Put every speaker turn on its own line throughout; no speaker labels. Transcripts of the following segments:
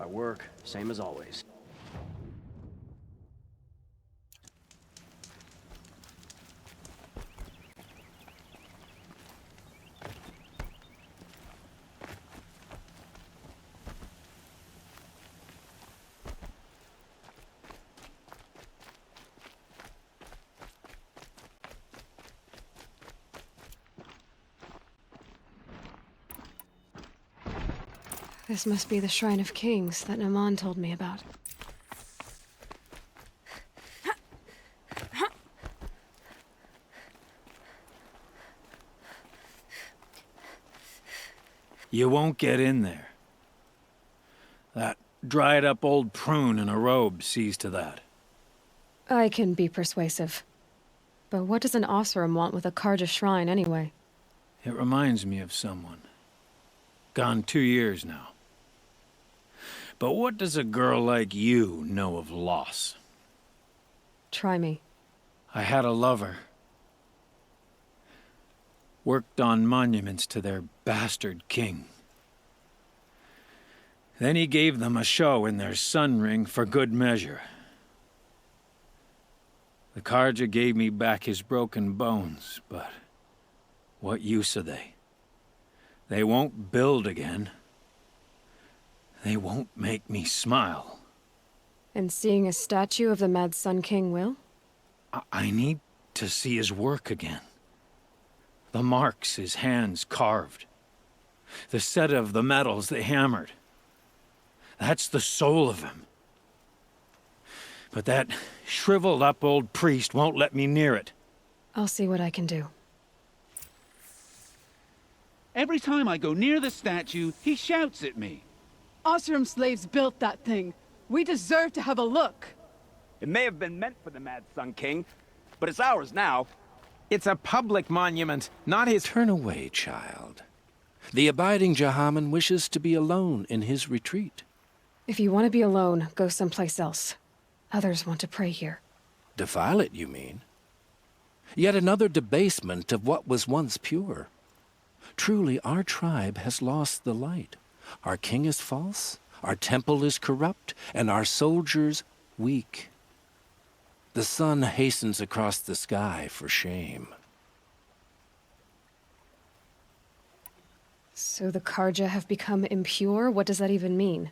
I work, same as always.
This must be the Shrine of Kings that Naman told me about.
You won't get in there. That dried-up old prune in a robe sees to that.
I can be persuasive. But what does an Oseram want with a Karja shrine anyway?
It reminds me of someone. Gone 2 years now. But what does a girl like you know of loss?
Try me.
I had a lover. Worked on monuments to their bastard king. Then he gave them a show in their sun ring for good measure. The Karja gave me back his broken bones, but what use are they? They won't build again. They won't make me smile.
And seeing a statue of the Mad Sun King will?
I need to see his work again. The marks his hands carved. The set of the metals they hammered. That's the soul of him. But that shriveled up old priest won't let me near it.
I'll see what I can do.
Every time I go near the statue, he shouts at me.
Oseram slaves built that thing. We deserve to have a look.
It may have been meant for the Mad Sun King, but it's ours now.
It's a public monument, not his— Turn away, child. The abiding Jahaman wishes to be alone in his retreat.
If you want to be alone, go someplace else. Others want to pray here.
Defile it, you mean? Yet another debasement of what was once pure. Truly, our tribe has lost the light. Our king is false, our temple is corrupt, and our soldiers weak. The sun hastens across the sky for shame.
So the Karja have become impure? What does that even mean?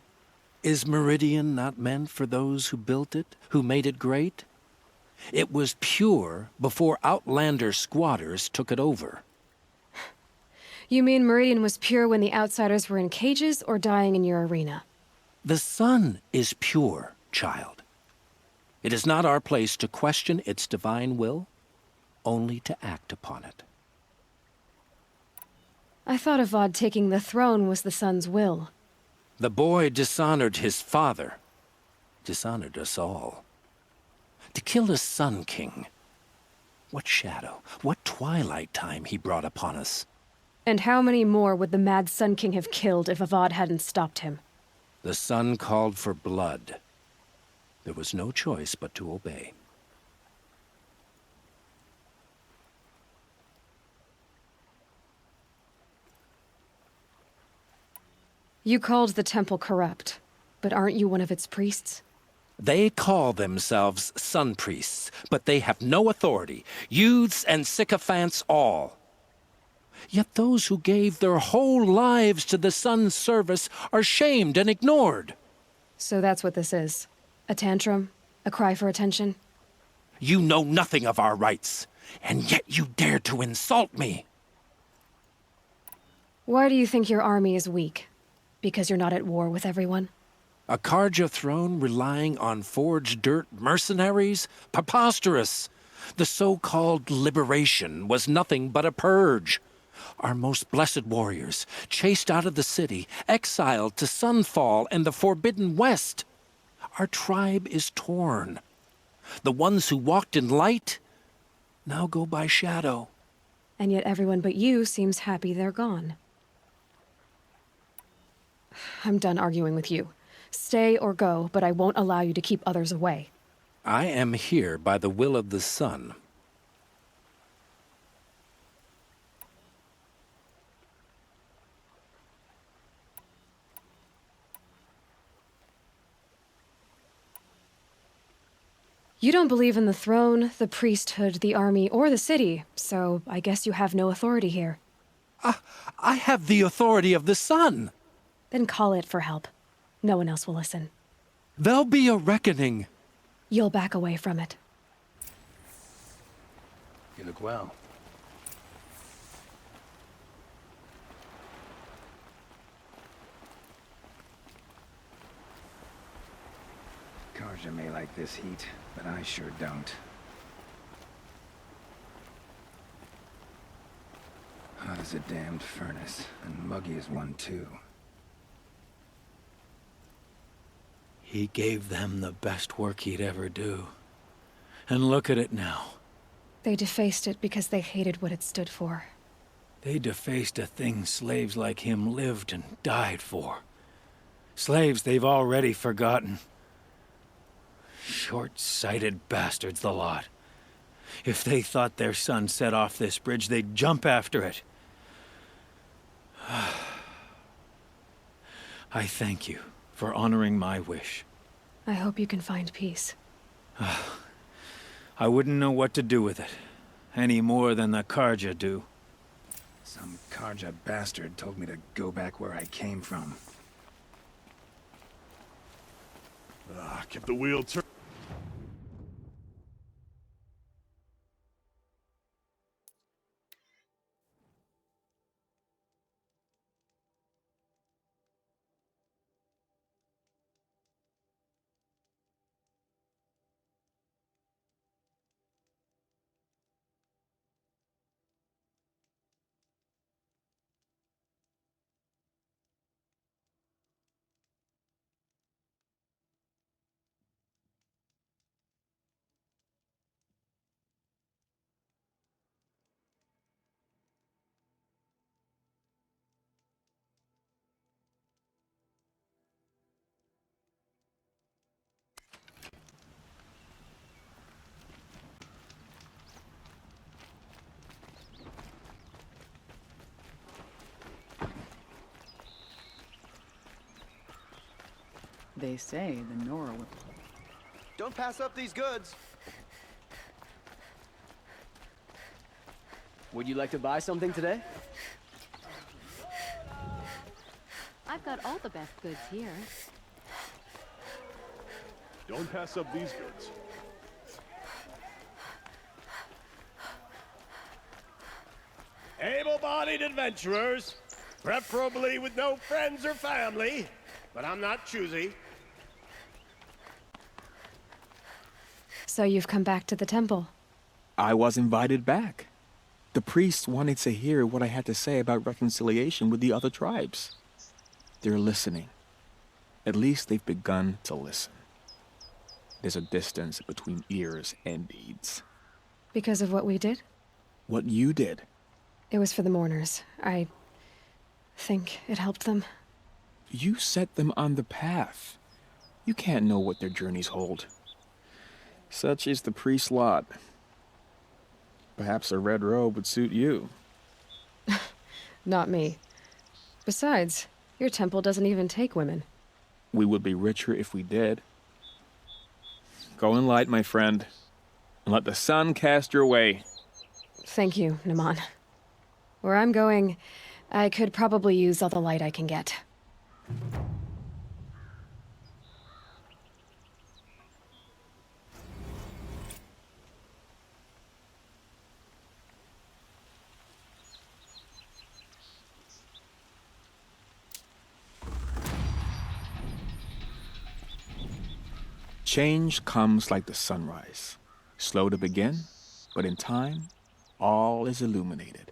Is Meridian not meant for those who built it, who made it great? It was pure before outlander squatters took it over.
You mean Meridian was pure when the outsiders were in cages or dying in your arena?
The sun is pure, child. It is not our place to question its divine will, only to act upon it.
I thought Avad taking the throne was the sun's will.
The boy dishonored his father, dishonored us all. To kill a Sun King. What shadow, what twilight time he brought upon us.
And how many more would the Mad Sun King have killed if Avad hadn't stopped him?
The sun called for blood. There was no choice but to obey.
You called the temple corrupt, but aren't you one of its priests?
They call themselves sun priests, but they have no authority. Youths and sycophants all. Yet those who gave their whole lives to the sun's service are shamed and ignored.
So that's what this is. A tantrum? A cry for attention?
You know nothing of our rights, and yet you dare to insult me.
Why do you think your army is weak? Because you're not at war with everyone?
A Karja throne relying on forged dirt mercenaries? Preposterous! The so-called liberation was nothing but a purge. Our most blessed warriors, chased out of the city, exiled to Sunfall and the Forbidden West. Our tribe is torn. The ones who walked in light now go by shadow.
And yet everyone but you seems happy they're gone. I'm done arguing with you. Stay or go, but I won't allow you to keep others away.
I am here by the will of the sun.
You don't believe in the throne, the priesthood, the army, or the city, so I guess you have no authority here.
I have the authority of the sun.
Then call it for help. No one else will listen.
There'll be a reckoning.
You'll back away from it.
You look well. Karja may like this heat, but I sure don't. Hot as a damned furnace, and muggy as one too.
He gave them the best work he'd ever do. And look at it now.
They defaced it because they hated what it stood for.
They defaced a thing slaves like him lived and died for. Slaves they've already forgotten. Short-sighted bastards, the lot. If they thought their son set off this bridge, they'd jump after it. I thank you for honoring my wish.
I hope you can find peace.
I wouldn't know what to do with it, any more than the Karja do.
Some Karja bastard told me to go back where I came from.
Kept the wheel turning.
They say the Nora will...
Don't pass up these goods.
Would you like to buy something today?
I've got all the best goods here.
Don't pass up these goods. Able-bodied adventurers, preferably with no friends or family, but I'm not choosy.
So you've come back to the temple.
I was invited back. The priests wanted to hear what I had to say about reconciliation with the other tribes. They're listening. At least they've begun to listen. There's a distance between ears and deeds.
Because of what we did?
What you did.
It was for the mourners. I think it helped them.
You set them on the path. You can't know what their journeys hold. Such is the priest's lot. Perhaps a red robe would suit you.
Not me. Besides, your temple doesn't even take women.
We would be richer if we did. Go in light, my friend, and let the sun cast your way.
Thank you, Naman. Where I'm going, I could probably use all the light I can get.
Change comes like the sunrise. Slow to begin, but in time, all is illuminated.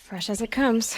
Fresh as it comes.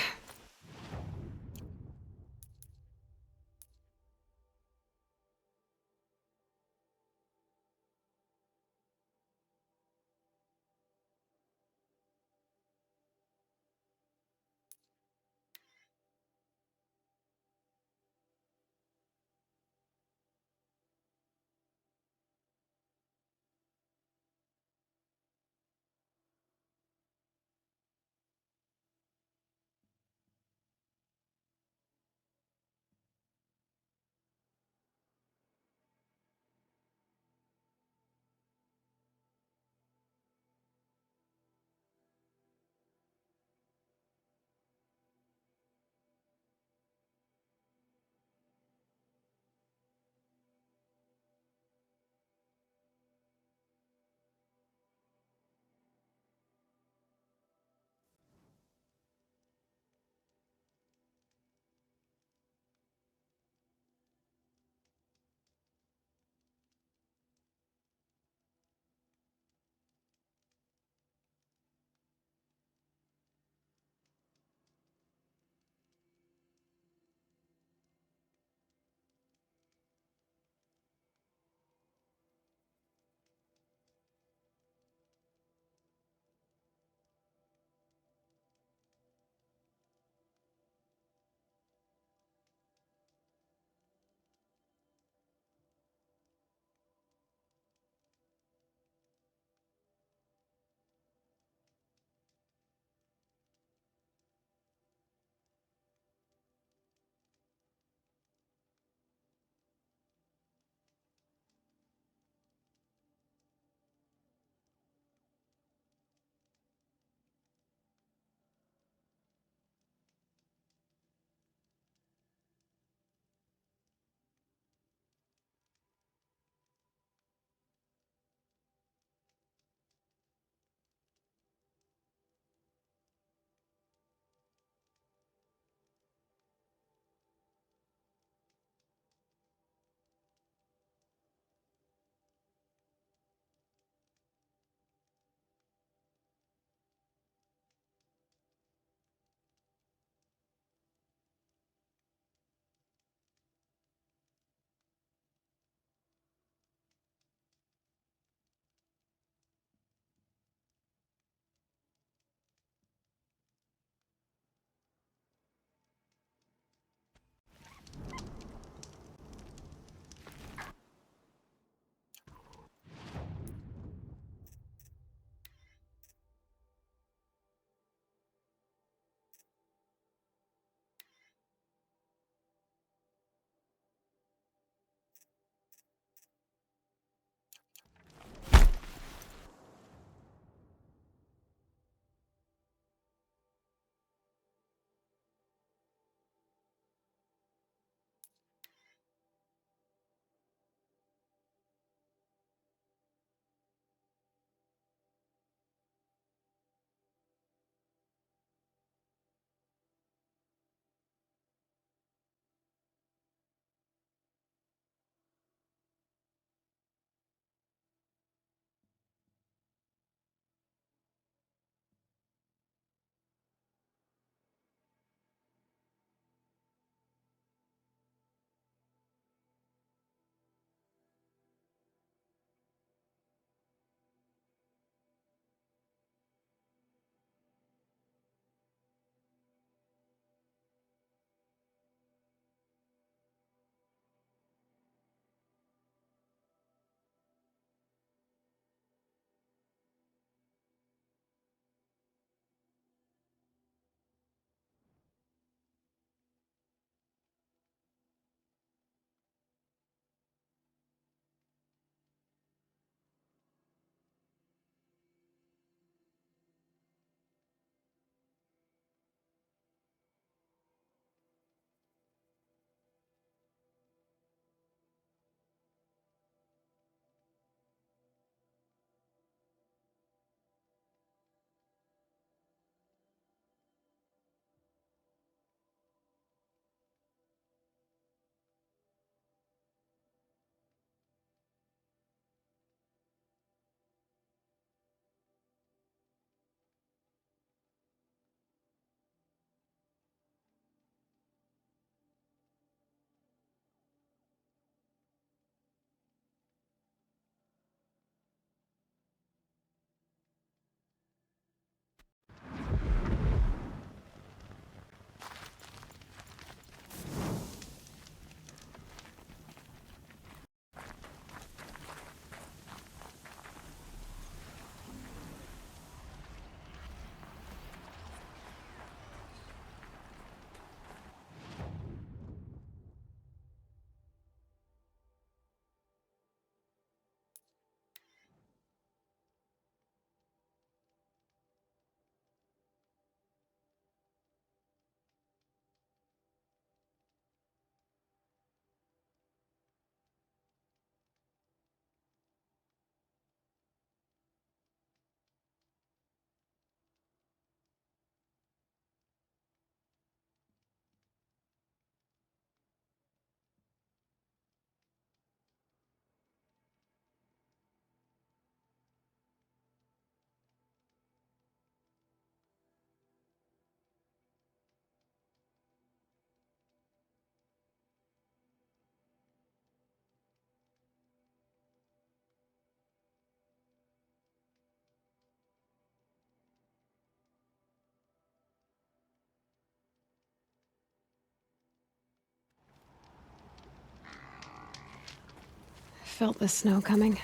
felt the snow coming.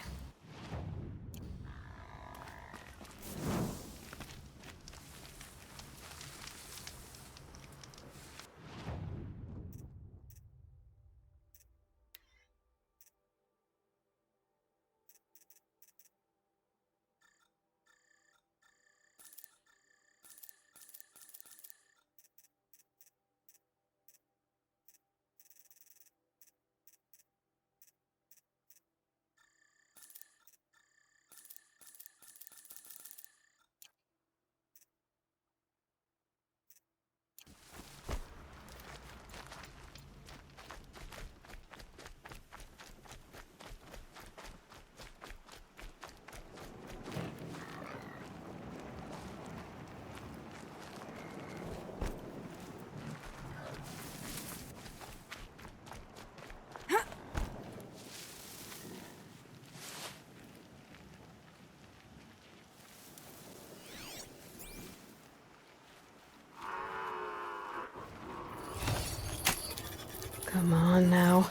Come on now.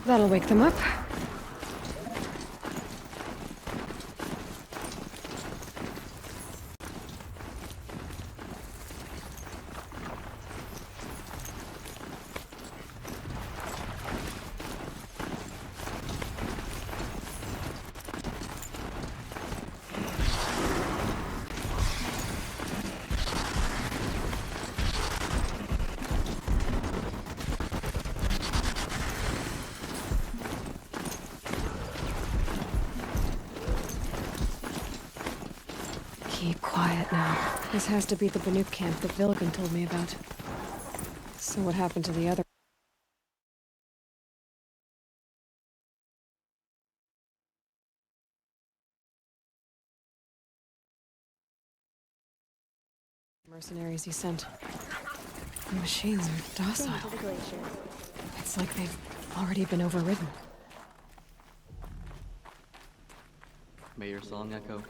That'll wake them up. Keep quiet now. This has to be the Banuk camp that Vilgan told me about. So what happened to the other? Mercenaries he sent. The machines are docile. It's like they've already been overridden.
May your song echo.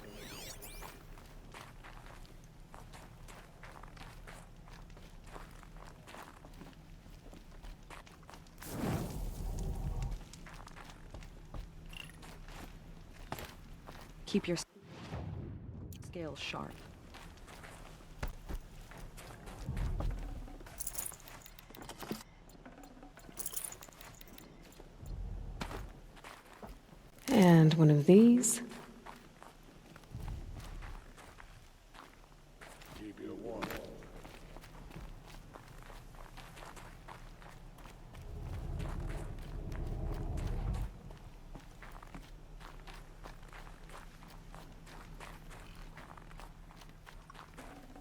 Keep your scales sharp.
And one of these.
Keep your warm.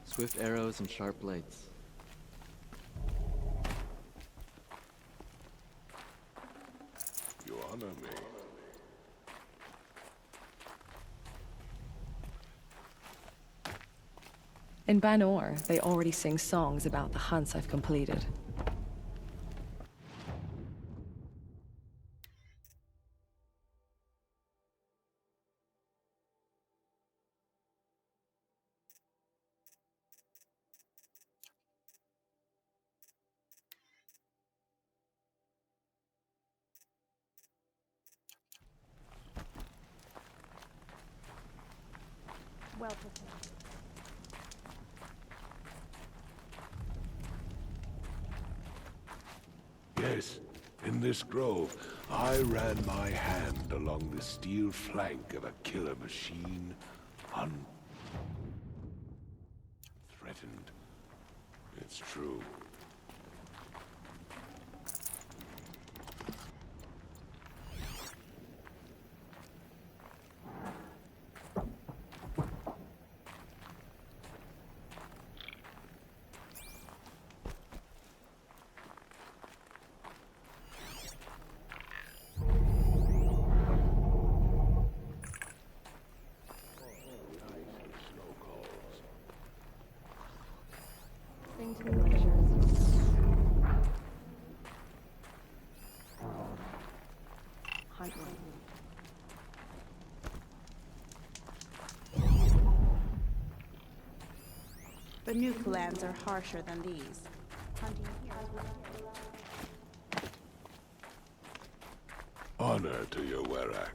Swift arrows and sharp blades.
You honor me.
In Banor, they already sing songs about the hunts I've completed.
Well performed.
Yes, in this grove, I ran my hand along the steel flank of a killer machine, unthreatened. It's true.
Banuk lands are harsher than these. Hunting here is what
Honor to your Werak.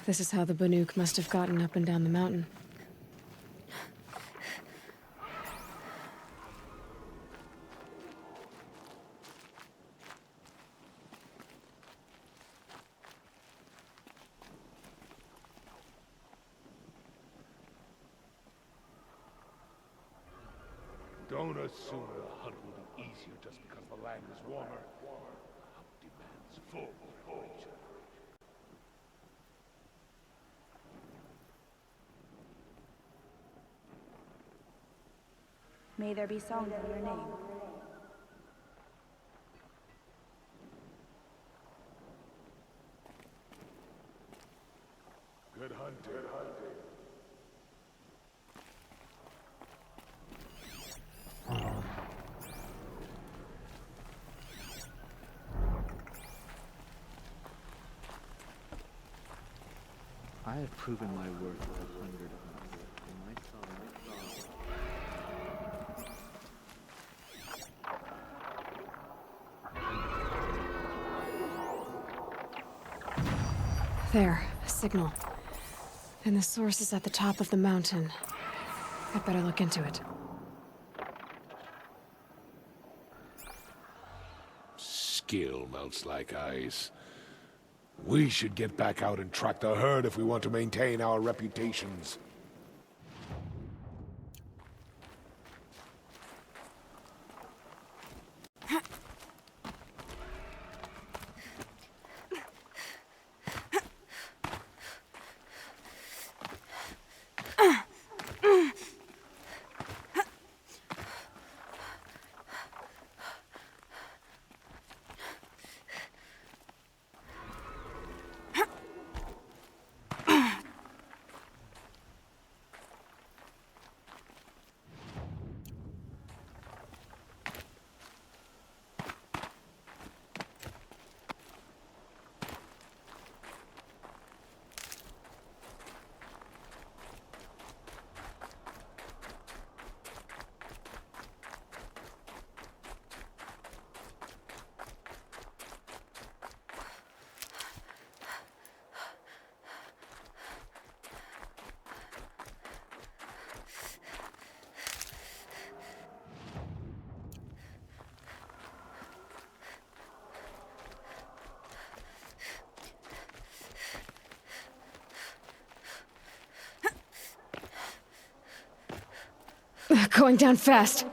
This is how the Banuk must have gotten up and down the mountain.
Don't assume the hunt will be easier just because the land is warmer. Hunt demands full preparation.
May there be song in your name.
Good hunting. Good hunting.
I have proven my worth with 100 of them. And my song.
There, a signal. And the source is at the top of the mountain. I'd better look into it.
Skill melts like ice. We should get back out and track the herd if we want to maintain our reputations.
Going down fast.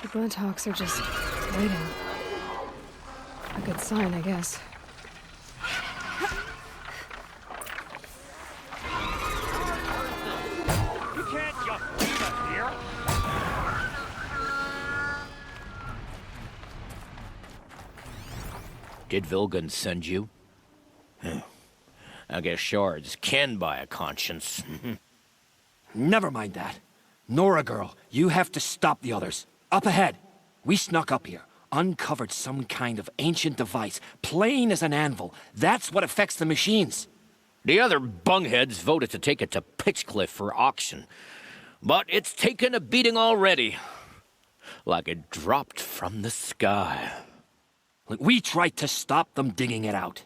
The Glinthawks are just waiting. A good sign, I guess.
You can't just leave us here.
Did Vilgun send you? I guess shards can buy a conscience.
Never mind that. Nora girl, you have to stop the others. Up ahead. We snuck up here, uncovered some kind of ancient device, plain as an anvil. That's what affects the machines.
The other bungheads voted to take it to Pitchcliff for auction. But it's taken a beating already. Like it dropped from the sky.
Look, we tried to stop them digging it out.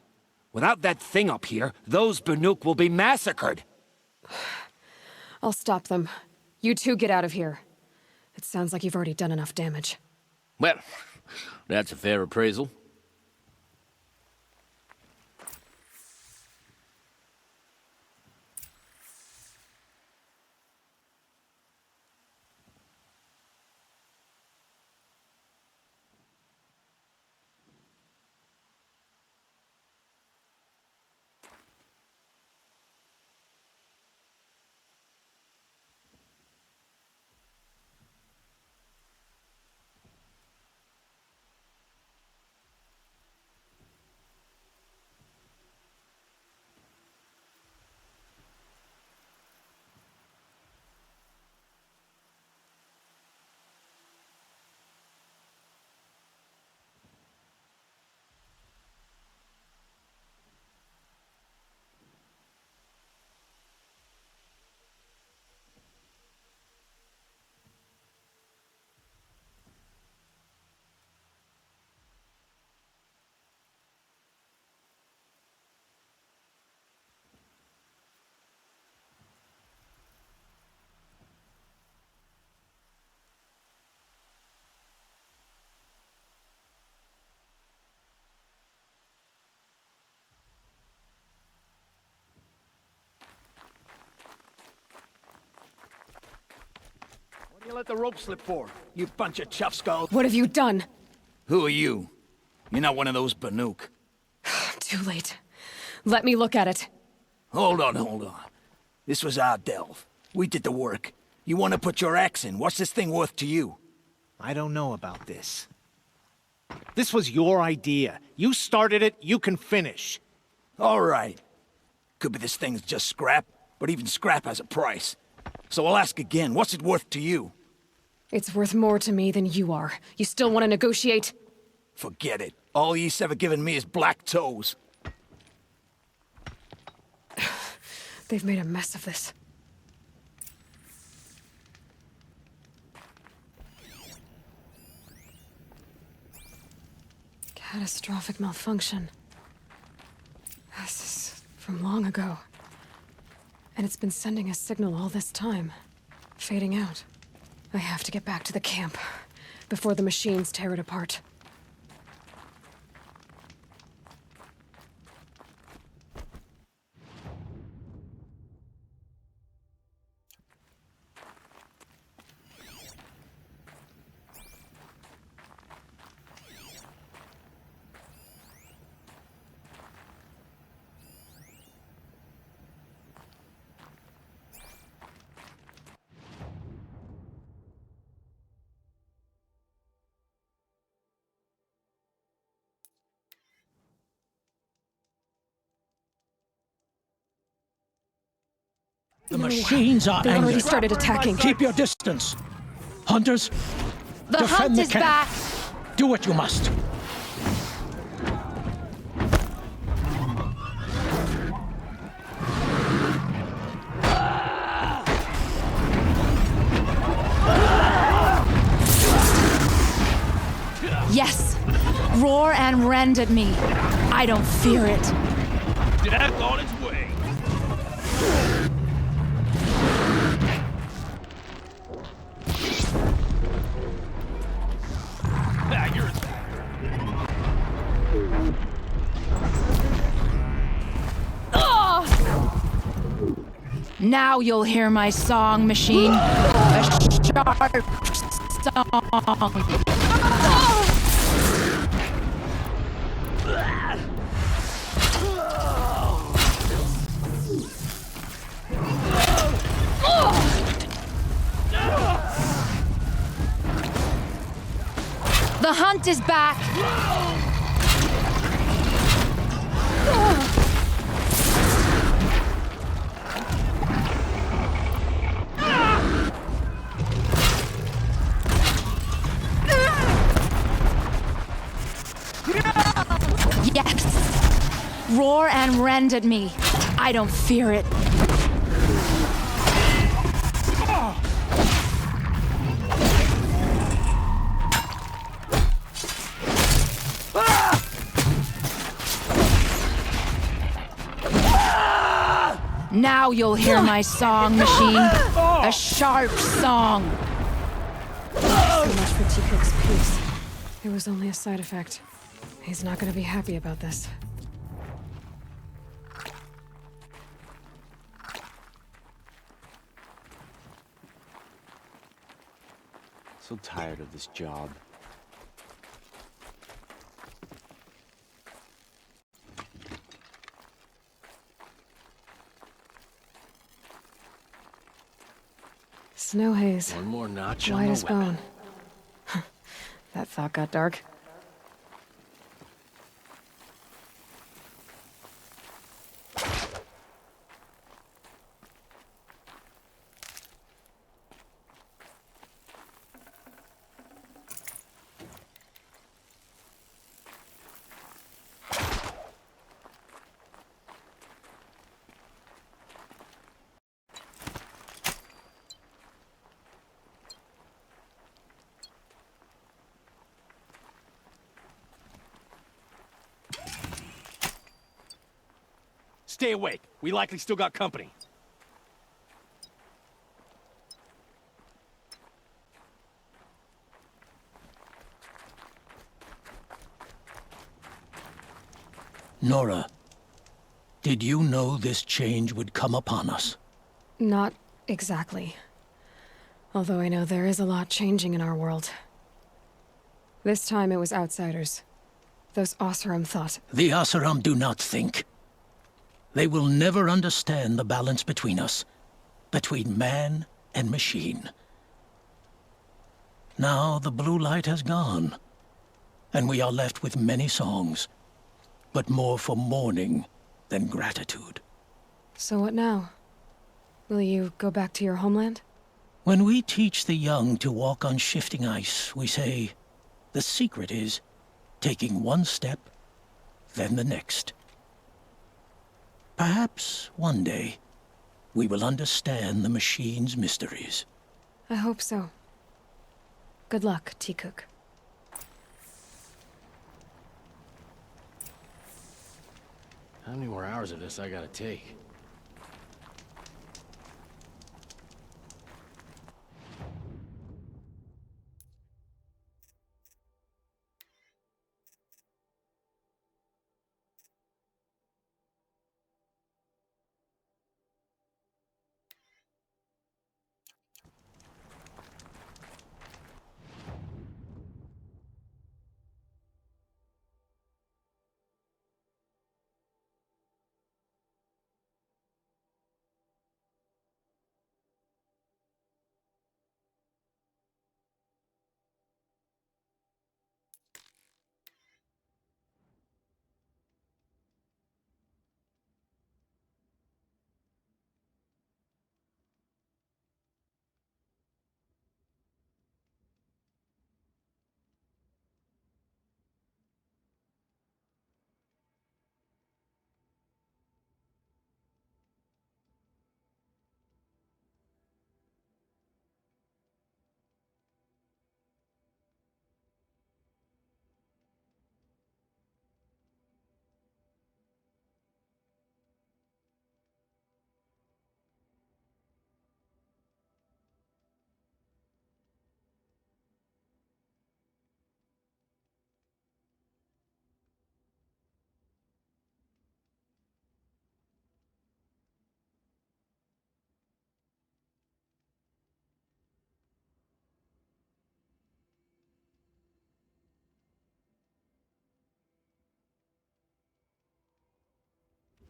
Without that thing up here, those Banuk will be massacred.
I'll stop them. You two get out of here. It sounds like you've already done enough damage.
Well, that's a fair appraisal.
What do you let the rope slip for, you bunch of chuff skulls?
What have you done?
Who are you? You're not one of those Banuk.
Too late. Let me look at it.
Hold on. This was our delve. We did the work. You want to put your axe in? What's this thing worth to you?
I don't know about this. This was your idea. You started it, you can finish.
All right. Could be this thing's just scrap, but even scrap has a price. So I'll ask again, what's it worth to you?
It's worth more to me than you are. You still want to negotiate?
Forget it. All Yeast's ever given me is black toes.
They've made a mess of this. Catastrophic malfunction. This is from long ago. And it's been sending a signal all this time. Fading out. I have to get back to the camp before the machines tear it apart.
The machines are
They've
angry.
already started attacking.
Keep your distance. Hunters,
The
defend
hunt
the
is
camp.
back!
Do what you must.
Yes! Roar and rend at me. I don't fear it.
Death on its way.
Now you'll hear my song, machine. A sharp song. The hunt is back. Yes! Roar and rend at me. I don't fear it.
Ah!
Now you'll hear my song, machine. A sharp song.
So much for T-Cook's peace. It was only a side effect. He's not gonna be happy about this.
So tired of this job.
Snow haze.
One more notch
White
on
as
the weapon.
bone. That thought got dark.
Stay awake. We likely still got company.
Nora, did you know this change would come upon us?
Not exactly. Although I know there is a lot changing in our world. This time it was outsiders. Those Oseram thought.
The Oseram do not think. They will never understand the balance between us, between man and machine. Now the blue light has gone, and we are left with many songs, but more for mourning than gratitude.
So what now? Will you go back to your homeland?
When we teach the young to walk on shifting ice, we say, the secret is taking one step, then the next. Perhaps one day, we will understand the machine's mysteries.
I hope so. Good luck, T-Cook.
How many more hours of this I gotta take?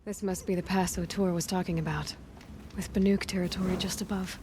This must be the pass O'Toole was talking about, with Banuk territory just above.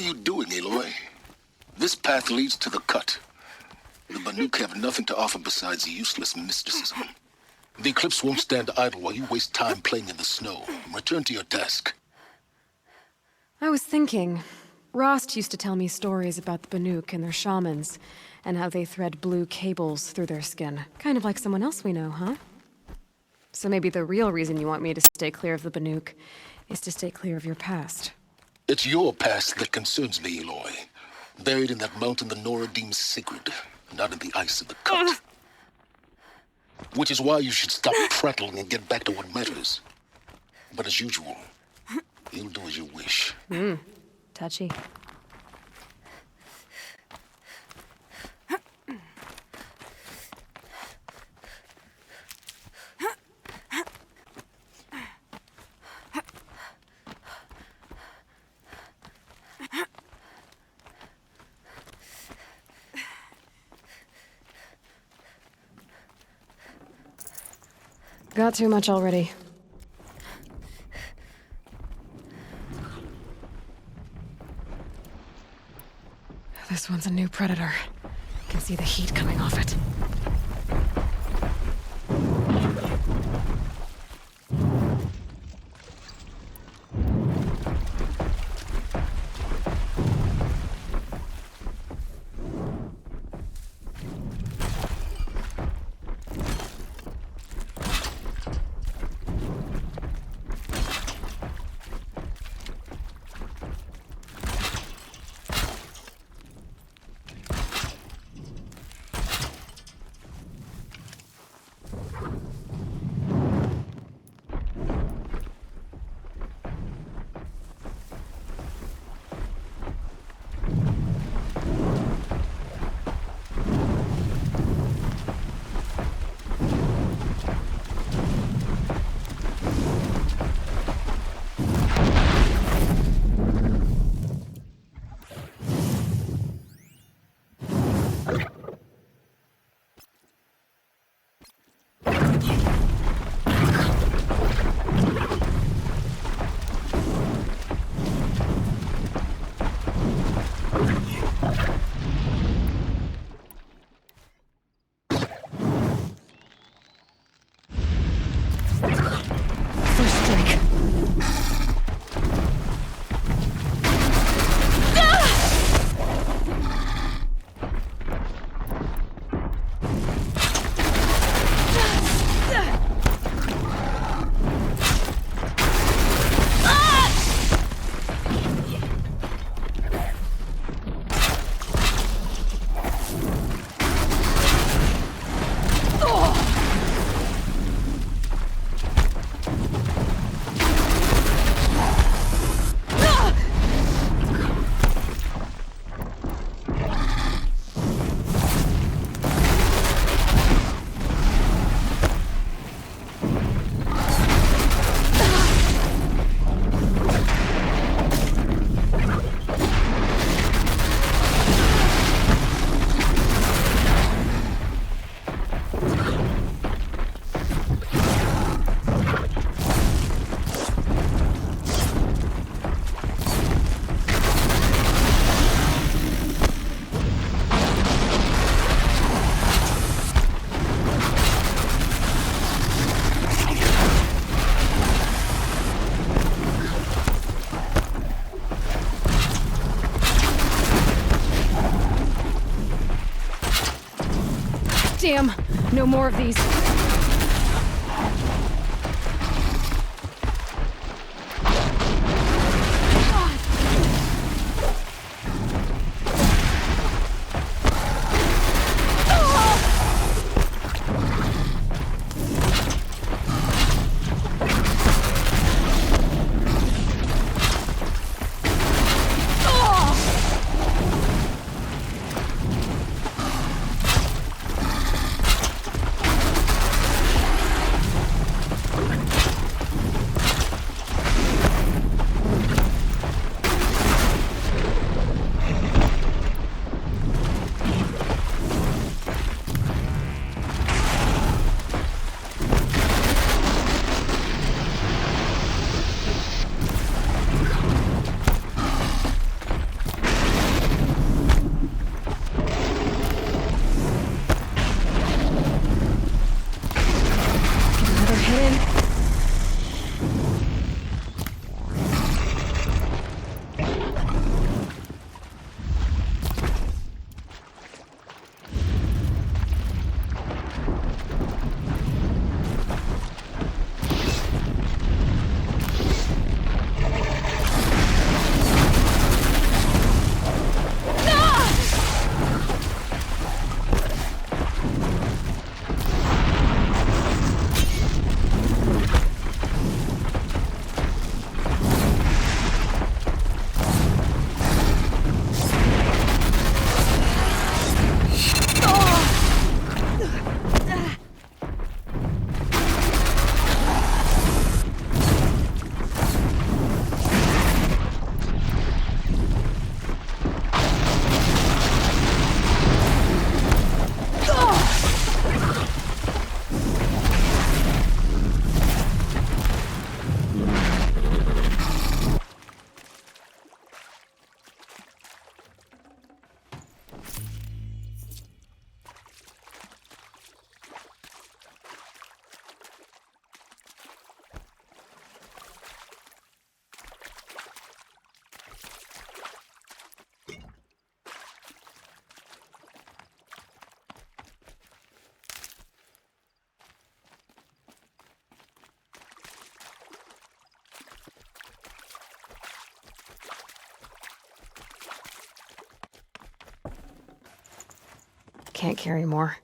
are you doing, Aloy? This path leads to the cut. The Banuk have nothing to offer besides useless mysticism. The Eclipse won't stand idle while you waste time playing in the snow. Return to your task.
I was thinking, Rost used to tell me stories about the Banuk and their shamans, and how they thread blue cables through their skin. Kind of like someone else we know, huh? So maybe the real reason you want me to stay clear of the Banuk is to stay clear of your past.
It's your past that concerns me, Aloy. Buried in that mountain the Nora deems sacred, not in the ice of the cut. Which is why you should stop prattling and get back to what matters. But as usual, you'll do as you wish.
Touchy. Got too much already. This one's a new predator. Can see the heat coming off it. Damn, no more of these. can't carry more.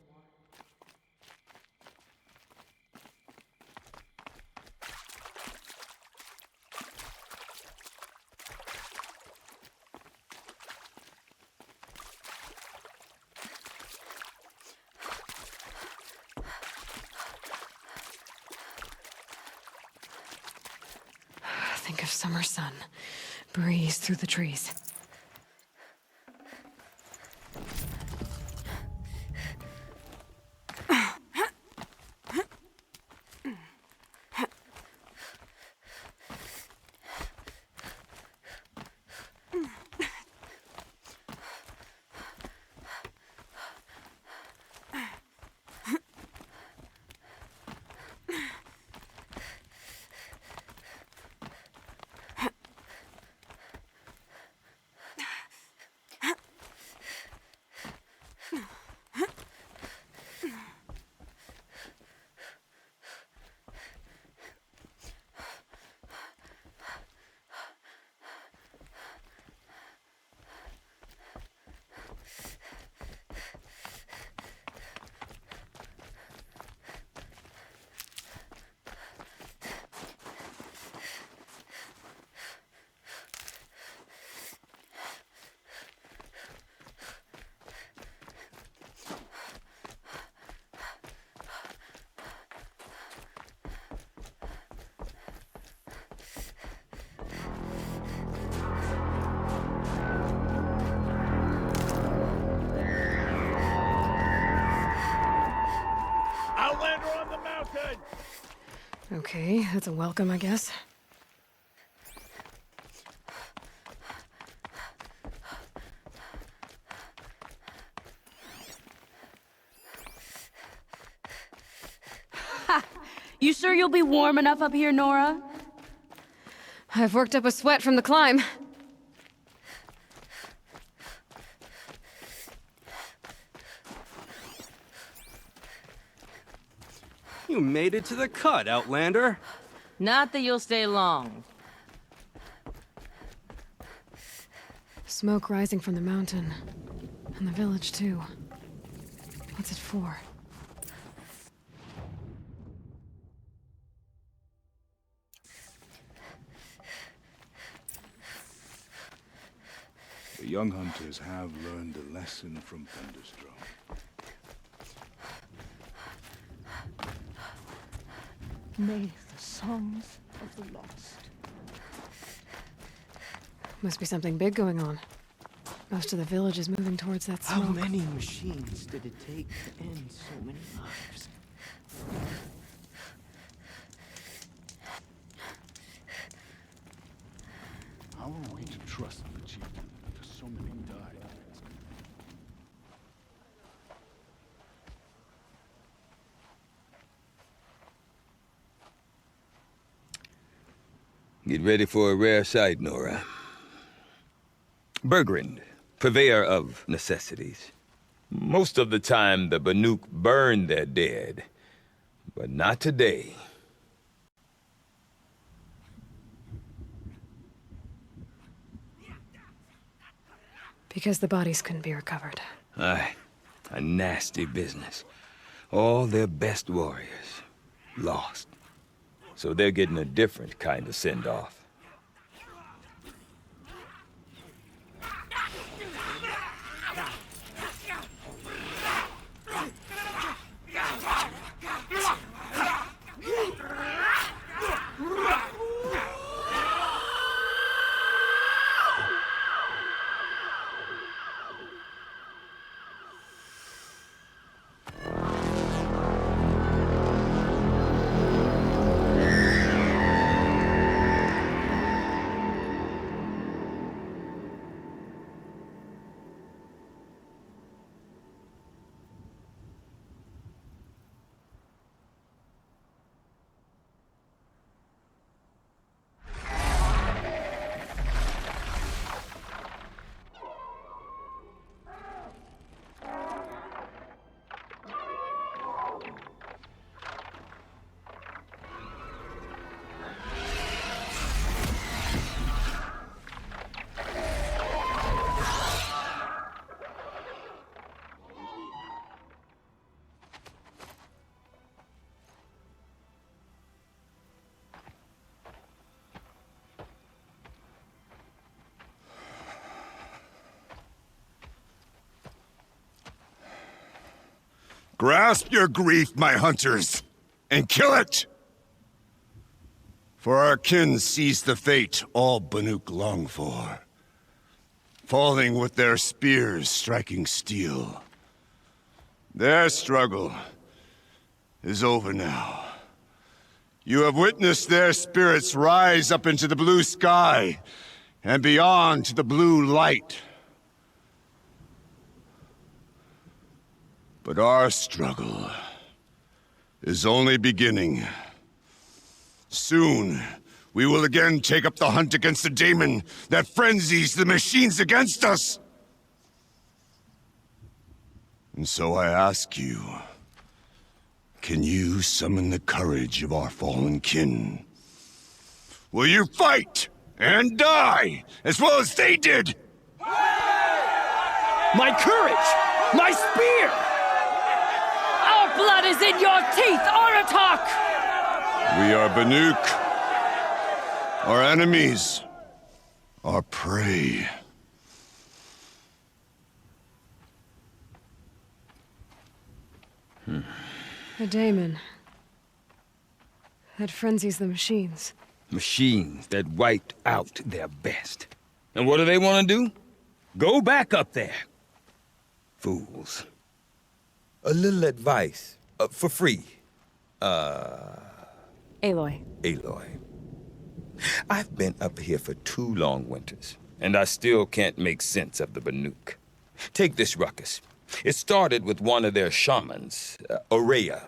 Think of summer sun, breeze through the trees. Okay, that's a welcome, I guess.
Ha! You sure you'll be warm enough up here, Nora?
I've worked up a sweat from the climb.
You made it to the cut, Outlander.
Not that you'll stay long.
Smoke rising from the mountain. And the village, too. What's it for?
The young hunters have learned a lesson from Thunderstone.
May the songs of the lost.
Must be something big going on. Most of the village is moving towards that smoke.
How many machines did it take to end so many lives?
How are we to trust the chieftain after so many died?
Get ready for a rare sight, Nora. Bergrand, purveyor of necessities. Most of the time, the Banuk burn their dead, but not today.
Because the bodies couldn't be recovered.
Aye, a nasty business. All their best warriors, lost. So they're getting a different kind of send-off.
Grasp your grief, my hunters, and kill it! For our kin sees the fate all Banuk long for. Falling with their spears striking steel. Their struggle is over now. You have witnessed their spirits rise up into the blue sky and beyond to the blue light. But our struggle is only beginning. Soon, we will again take up the hunt against the daemon that frenzies the machines against us. And so I ask you, can you summon the courage of our fallen kin? Will you fight and die as well as they did?
My courage! My spear!
Our blood is in your teeth, Aratak!
We are Banuk. Our enemies. Our prey.
The daemon. That frenzies the machines.
Machines that wiped out their best. And what do they want to do? Go back up there. Fools. A little advice. For free.
Aloy.
Aloy. I've been up here for 2 long winters, and I still can't make sense of the Banuk. Take this ruckus. It started with one of their shamans, Ourea,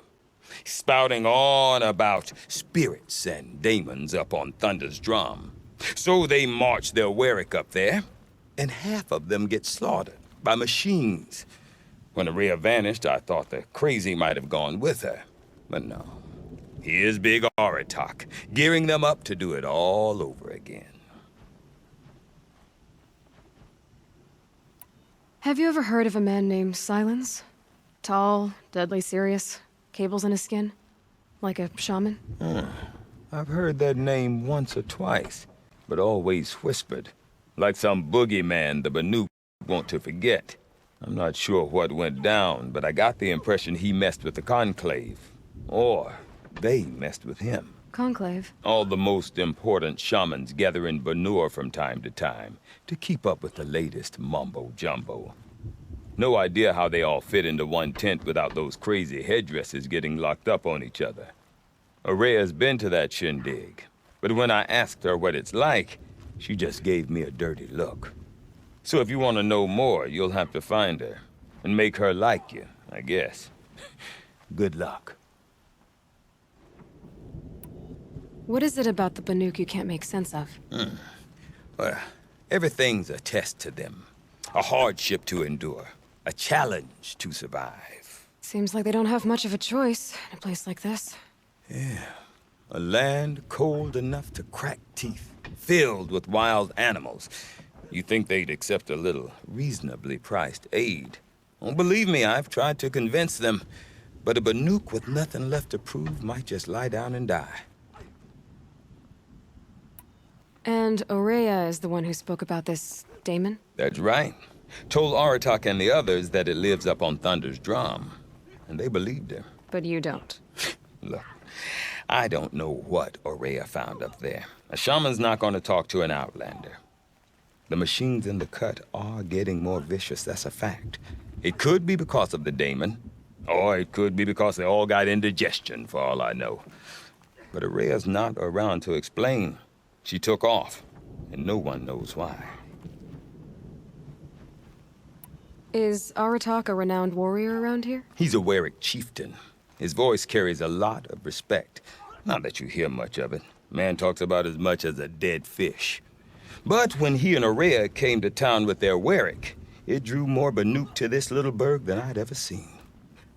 spouting on about spirits and daemons up on Thunder's drum. So they march their Warwick up there, and half of them get slaughtered by machines. When Ourea vanished, I thought the crazy might have gone with her, but no. Here's Big Aratak, gearing them up to do it all over again.
Have you ever heard of a man named Silence? Tall, deadly serious, cables in his skin? Like a shaman?
I've heard that name once or twice, but always whispered. Like some boogeyman the Banuk want to forget. I'm not sure what went down, but I got the impression he messed with the Conclave. Or they messed with him.
Conclave?
All the most important shamans gather in Banur from time to time to keep up with the latest mumbo-jumbo. No idea how they all fit into one tent without those crazy headdresses getting locked up on each other. Ourea's been to that shindig, but when I asked her what it's like, she just gave me a dirty look. So if you want to know more, you'll have to find her and make her like you, I guess. Good luck.
What is it about the Banuk you can't make sense of?
Well, everything's a test to them. A hardship to endure. A challenge to survive.
Seems like they don't have much of a choice in a place like this.
Yeah. A land cold enough to crack teeth. Filled with wild animals. You think they'd accept a little reasonably priced aid. Well, believe me, I've tried to convince them. But a Banuk with nothing left to prove might just lie down and die.
And Ourea is the one who spoke about this daemon?
That's right. Told Aratak and the others that it lives up on Thunder's drum. And they believed him.
But you don't.
Look, I don't know what Ourea found up there. A shaman's not going to talk to an outlander. The machines in the cut are getting more vicious, that's a fact. It could be because of the daemon, or it could be because they all got indigestion, for all I know. But Ourea's not around to explain. She took off, and no one knows why.
Is Aratak a renowned warrior around here?
He's a Warwick chieftain. His voice carries a lot of respect. Not that you hear much of it. Man talks about as much as a dead fish. But when he and Ourea came to town with their Warwick, it drew more Banuk to this little burg than I'd ever seen.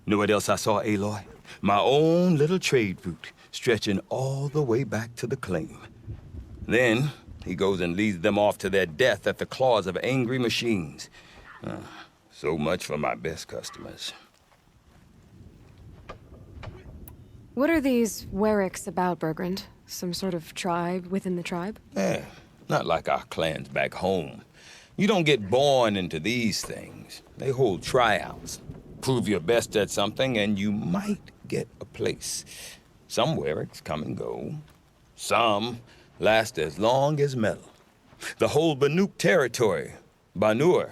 Know what else I saw, Aloy? My own little trade route, stretching all the way back to the claim. Then, he goes and leads them off to their death at the claws of angry machines. So much for my best customers.
What are these Warwicks about, Bergrand? Some sort of tribe within the tribe?
Yeah, not like our clans back home. You don't get born into these things. They hold tryouts. Prove your best at something, and you might get a place. Some Werrics come and go. Some last as long as metal. The whole Banuk territory, Banur,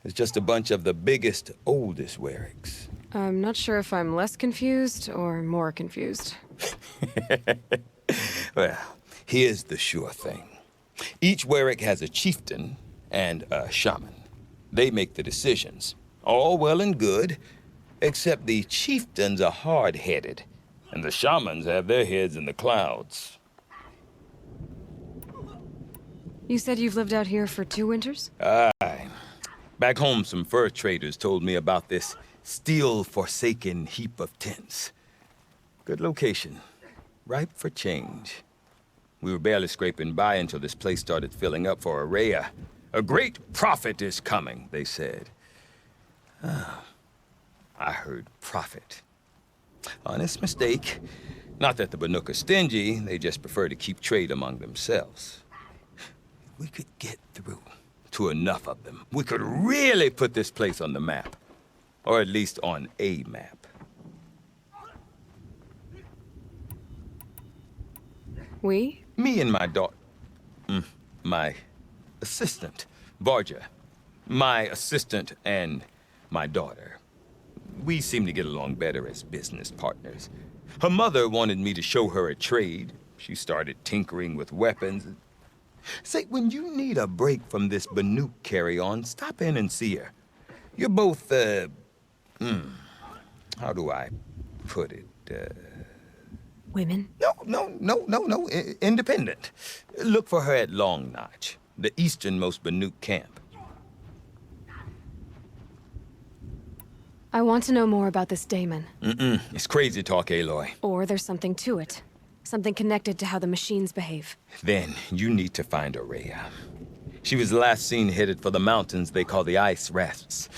is just a bunch of the biggest, oldest Werrics.
I'm not sure if I'm less confused or more confused.
Well, here's the sure thing. Each Werric has a chieftain and a shaman. They make the decisions. All well and good, except the chieftains are hard-headed, and the shamans have their heads in the clouds.
You said you've lived out here for 2 winters?
Aye. Back home, some fur traders told me about this steel-forsaken heap of tents. Good location. Ripe for change. We were barely scraping by until this place started filling up for Araya. A great prophet is coming, they said. I heard prophet. Honest mistake. Not that the Banuk are stingy, they just prefer to keep trade among themselves. We could get through to enough of them. We could really put this place on the map. Or at least on a map.
We?
Me and my daughter. My assistant, Barja. My assistant and my daughter. We seem to get along better as business partners. Her mother wanted me to show her a trade. She started tinkering with weapons. Say, when you need a break from this Banuk carry-on, stop in and see her. You're both, how do I put it?
Women?
No. Independent. Look for her at Long Notch, the easternmost Banuk camp.
I want to know more about this Damon.
It's crazy talk, Aloy.
Or there's something to it. Something connected to how the machines behave.
Then you need to find Araya. She was last seen headed for the mountains they call the Ice Rasps.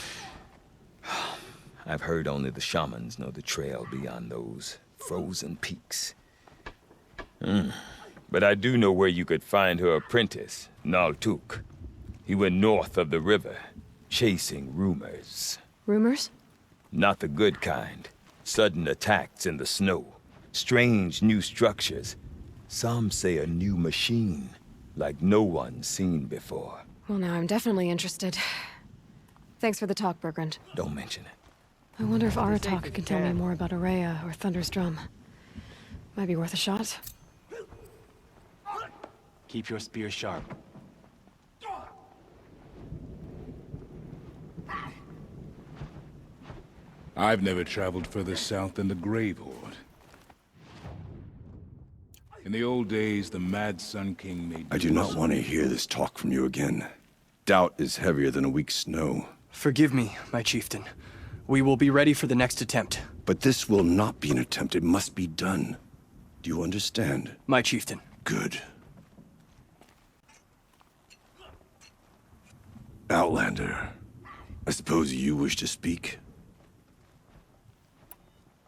I've heard only the shamans know the trail beyond those frozen peaks. But I do know where you could find her apprentice, Naltuk. He went north of the river, chasing rumors.
Rumors?
Not the good kind. Sudden attacks in the snow. Strange new structures. Some say a new machine, like no one's seen before.
Well, now I'm definitely interested. Thanks for the talk, Bergrand.
Don't mention it.
I wonder if Aratak can tell me more about Araya or Thunder's Drum. Might be worth a shot.
Keep your spear sharp.
I've never traveled further south than the Grave Horde. In the old days, the Mad Sun King made...
I do not want to hear this talk from you again. Doubt is heavier than a week's snow.
Forgive me, my chieftain. We will be ready for the next attempt.
But this will not be an attempt. It must be done. Do you understand?
My chieftain.
Good. Outlander, I suppose you wish to speak?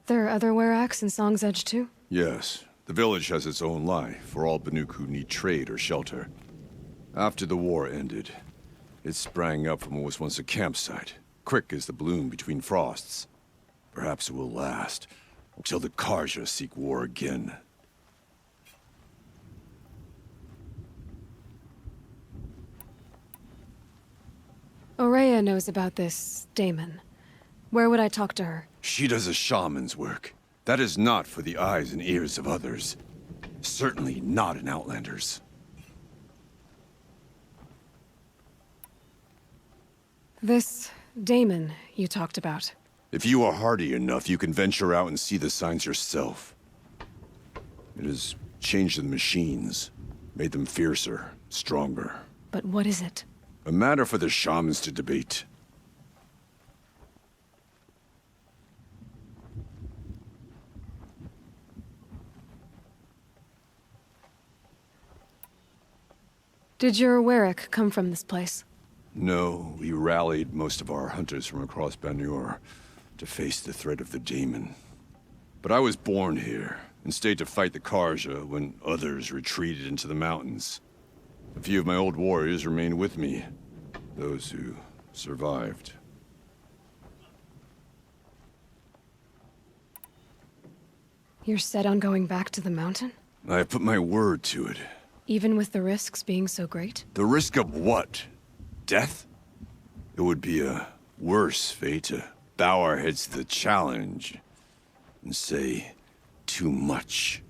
There are other Weraks in Song's Edge too?
Yes. The village has its own life for all Banuk who need trade or shelter. After the war ended, it sprang up from what was once a campsite, quick as the bloom between frosts. Perhaps it will last, until the Karja seek war again.
Araya knows about this Damon. Where would I talk to her?
She does a shaman's work. That is not for the eyes and ears of others. Certainly not an Outlander's.
This Damon you talked about.
If you are hardy enough, you can venture out and see the signs yourself. It has changed the machines, made them fiercer, stronger.
But what is it?
A matter for the shamans to debate.
Did your Werik come from this place?
No, we rallied most of our hunters from across Banur to face the threat of the Damon. But I was born here, and stayed to fight the Karja when others retreated into the mountains. A few of my old warriors remained with me, those who survived.
You're set on going back to the mountain?
I put my word to it.
Even with the risks being so great?
The risk of what? Death? It would be a worse fate to bow our heads to the challenge and say too much.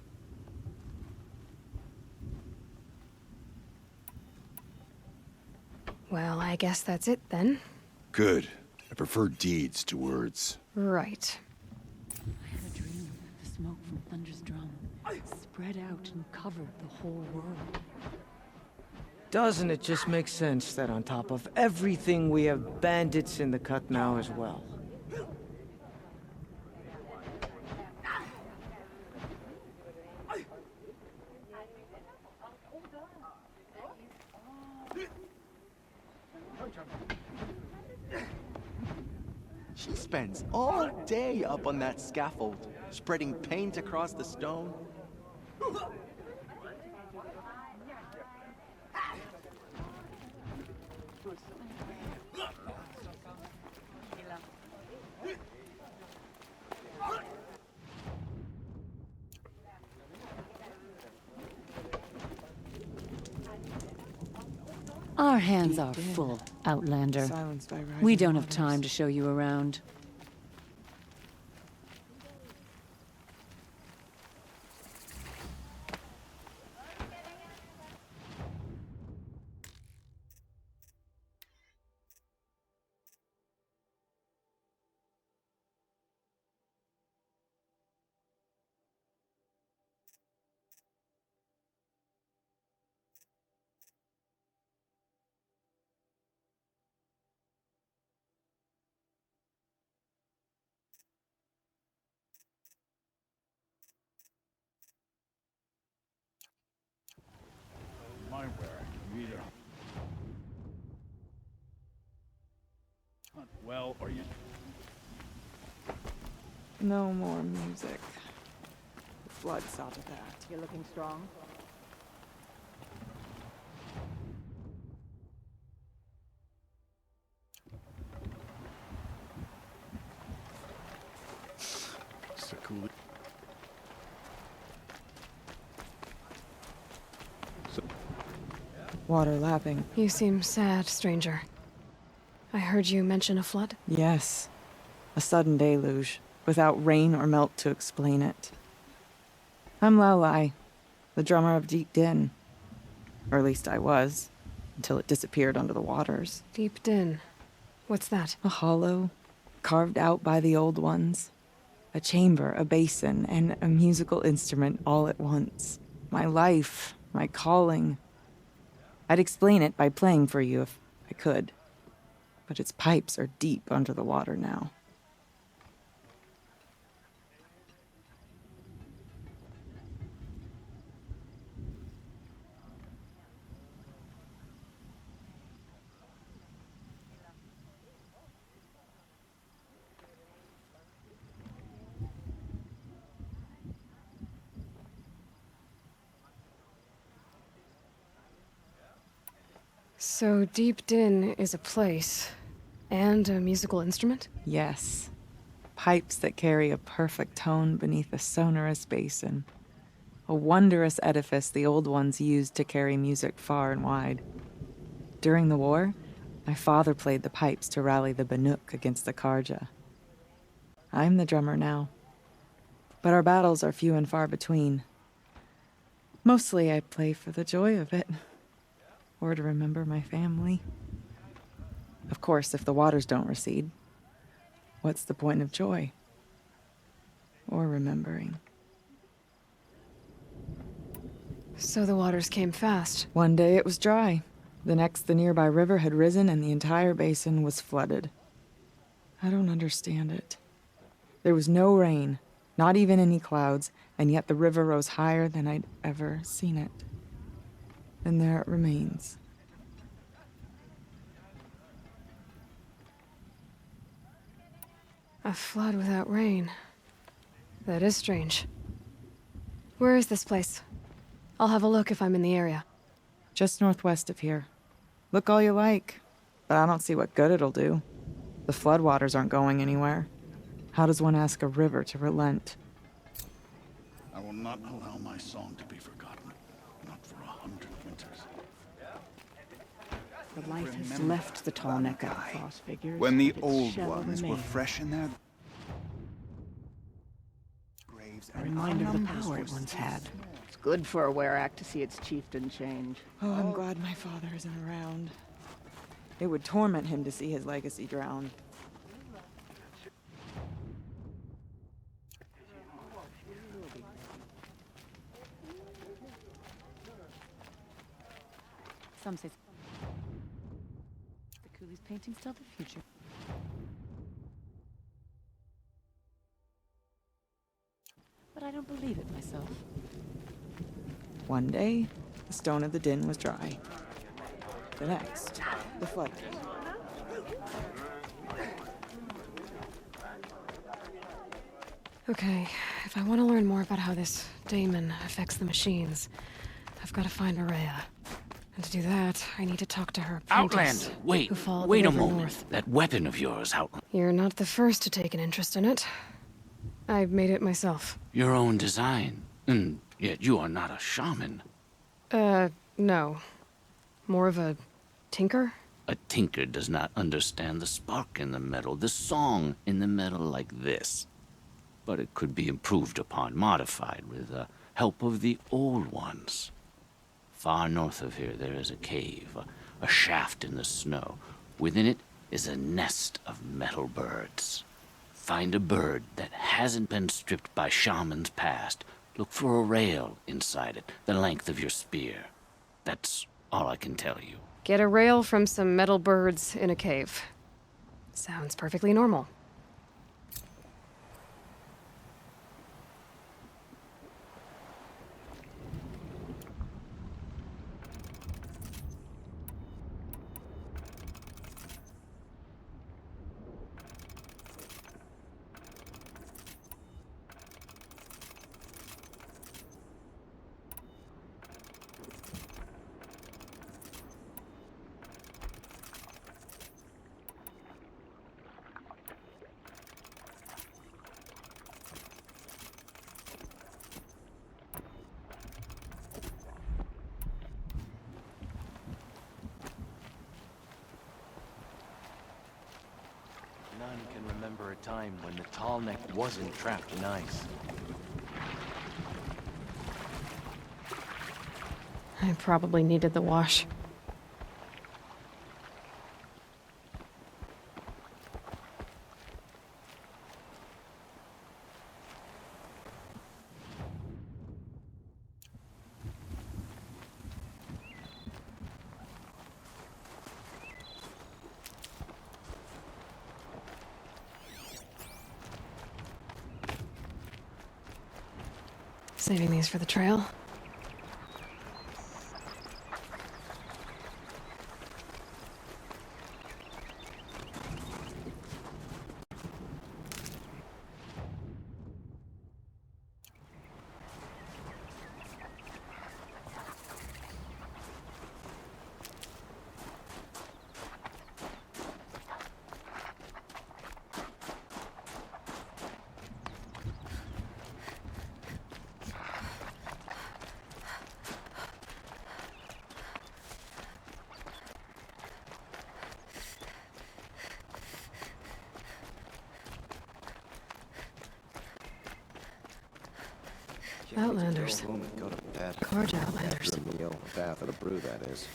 Well, I guess that's it then.
Good. I prefer deeds to words.
Right.
I had a dream of the smoke from Thunder's drum spread out and covered the whole world.
Doesn't it just make sense that on top of everything we have bandits in the cut now as well?
She spends all day up on that scaffold, spreading paint across the stone.
Our hands are full, Outlander. We don't have time to show you around.
Well, or you...
No more music. The flood saw to that.
You're looking strong.
Water lapping.
You seem sad, stranger. I heard you mention a flood?
Yes. A sudden deluge, without rain or melt to explain it. I'm Laolai, the drummer of Deep Din. Or at least I was, until it disappeared under the waters.
Deep Din. What's that?
A hollow, carved out by the old ones. A chamber, a basin, and a musical instrument all at once. My life, my calling. I'd explain it by playing for you if I could. But its pipes are deep under the water now.
So Deep Din is a place, and a musical instrument?
Yes. Pipes that carry a perfect tone beneath a sonorous basin. A wondrous edifice the old ones used to carry music far and wide. During the war, my father played the pipes to rally the Banuk against the Carja. I'm the drummer now. But our battles are few and far between. Mostly I play for the joy of it. Or to remember my family. Of course, if the waters don't recede, what's the point of joy? Or remembering?
So the waters came fast.
One day it was dry. The next, the nearby river had risen and the entire basin was flooded. I don't understand it. There was no rain, not even any clouds, and yet the river rose higher than I'd ever seen it. And there it remains.
A flood without rain. That is strange. Where is this place? I'll have a look if I'm in the area.
Just northwest of here. Look all you like, but I don't see what good it'll do. The floodwaters aren't going anywhere. How does one ask a river to relent?
I will not allow my song to be forgotten. Not for 100 winters.
The life has left the tall neck of the cross figures.
When the
but its
old
shell
ones were
remains.
fresh in their graves,
A reminder of the power it once had. It's good for a Werak to see its chieftain change.
Oh, I'm glad my father isn't around. It would torment him to see his legacy drown.
Some say the Cooley's paintings tell the future. But I don't believe it myself.
One day, the stone of the din was dry. The next, the flood.
Okay, if I want to learn more about how this daemon affects the machines, I've got to find Araya. And to do that, I need to talk to her apprentice,
Outlander, wait,
who followed
wait
the
a
river
moment.
north.
That weapon of yours, Outlander.
You're not the first to take an interest in it. I made it myself.
Your own design. And yet you are not a shaman.
No. More of a tinker?
A tinker does not understand the spark in the metal, the song in the metal like this. But it could be improved upon, modified with the help of the old ones. Far north of here there is a cave, a shaft in the snow. Within it is a nest of metal birds. Find a bird that hasn't been stripped by shamans past. Look for a rail inside it, the length of your spear. That's all I can tell you.
Get a rail from some metal birds in a cave. Sounds perfectly normal.
None can remember a time when the tall neck wasn't trapped in ice.
I probably needed the wash. Saving these for the trail. Outlanders. Gorge Outlanders.
After a meal, a bath, and a brew, that is.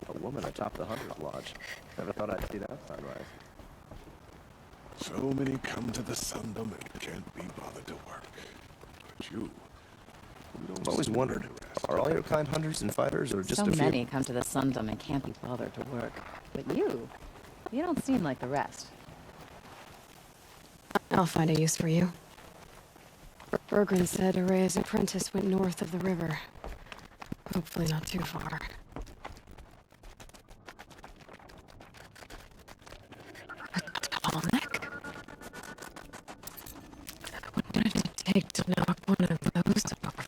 A woman atop the Hunter's Lodge. Never thought I'd see that sunrise.
So many come to the Sundom and can't be bothered to work. But you don't
I've always
seem
wondered,
interested.
are all your kind hunters and fighters, or just
So
a few?
many come to the Sundom and can't be bothered to work. But you don't seem like the rest.
I'll find a use for you. Bergren said Araya's apprentice went north of the river. Hopefully not too far. A tall neck? What did it take to knock one of those over?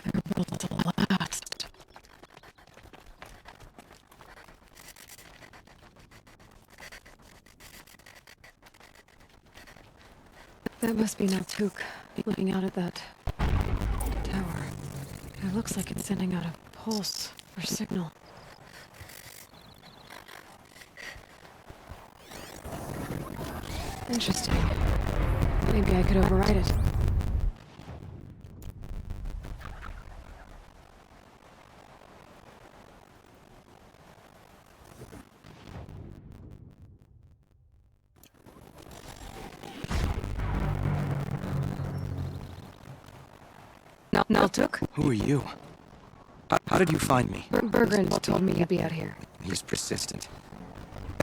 They're built to last. must be Naltuk, looking out at that tower. It looks like it's sending out a pulse or signal. Interesting. Maybe I could override it. Naltuk?
Who are you? How did you find me?
Bergrand told me you'd be out here.
He's persistent.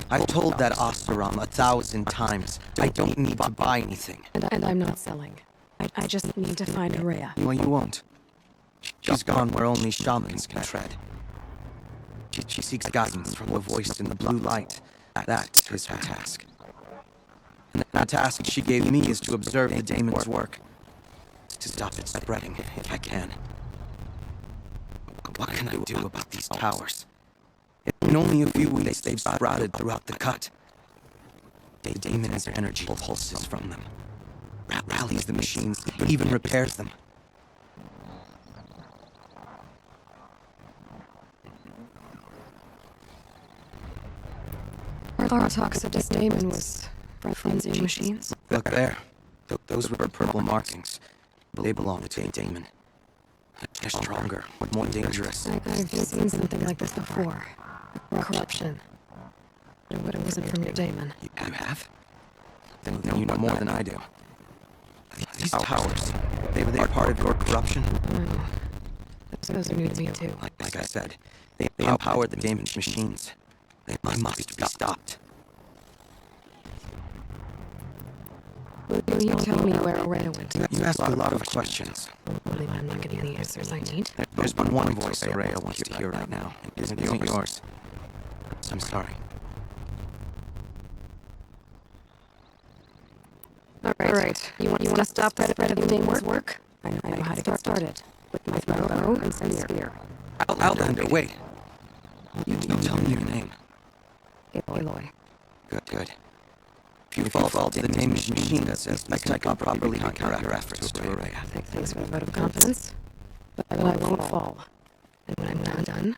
I've told that Oseram 1,000 times. I don't need to buy anything.
And I'm not selling. I just need to find Rhea.
Well, you won't. She's gone where only shamans can tread. She seeks guidance from the voice in the blue light. That is her task. And the task she gave me is to observe the daemon's work. To stop it spreading, if I can. What can I do about these towers? In only a few weeks, they've sprouted throughout the cut. The daemon's energy pulses from them, rallies the machines, even repairs them.
Artok said this daemon was frenzying machines.
Look there. Those were purple markings. They belong to a daemon. They're stronger, more dangerous.
I've seen something like this before. Corruption. But it wasn't from your daemon.
You have? Then you know more than I do. These towers, they're part of your corruption?
No. Those are new to me too.
Like I said, they empower the daemon's machines. They must be stopped.
Will you tell me where Rhea went?
You ask a lot of questions.
Well, I'm not getting the answers I need.
There's but one voice Rhea wants to hear right now. It isn't yours. I'm sorry.
All right. You want to stop the spread of the daemon's work? I know how to get started. With my bow and spear.
Outlander, wait. You tell me your name.
Aloy.
Good. If you fall to the daemon's machine, I can properly counteract your efforts to Rhea.
Thanks for the vote of confidence. But I won't fall. And when I'm done,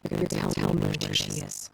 you're going to tell me where she is.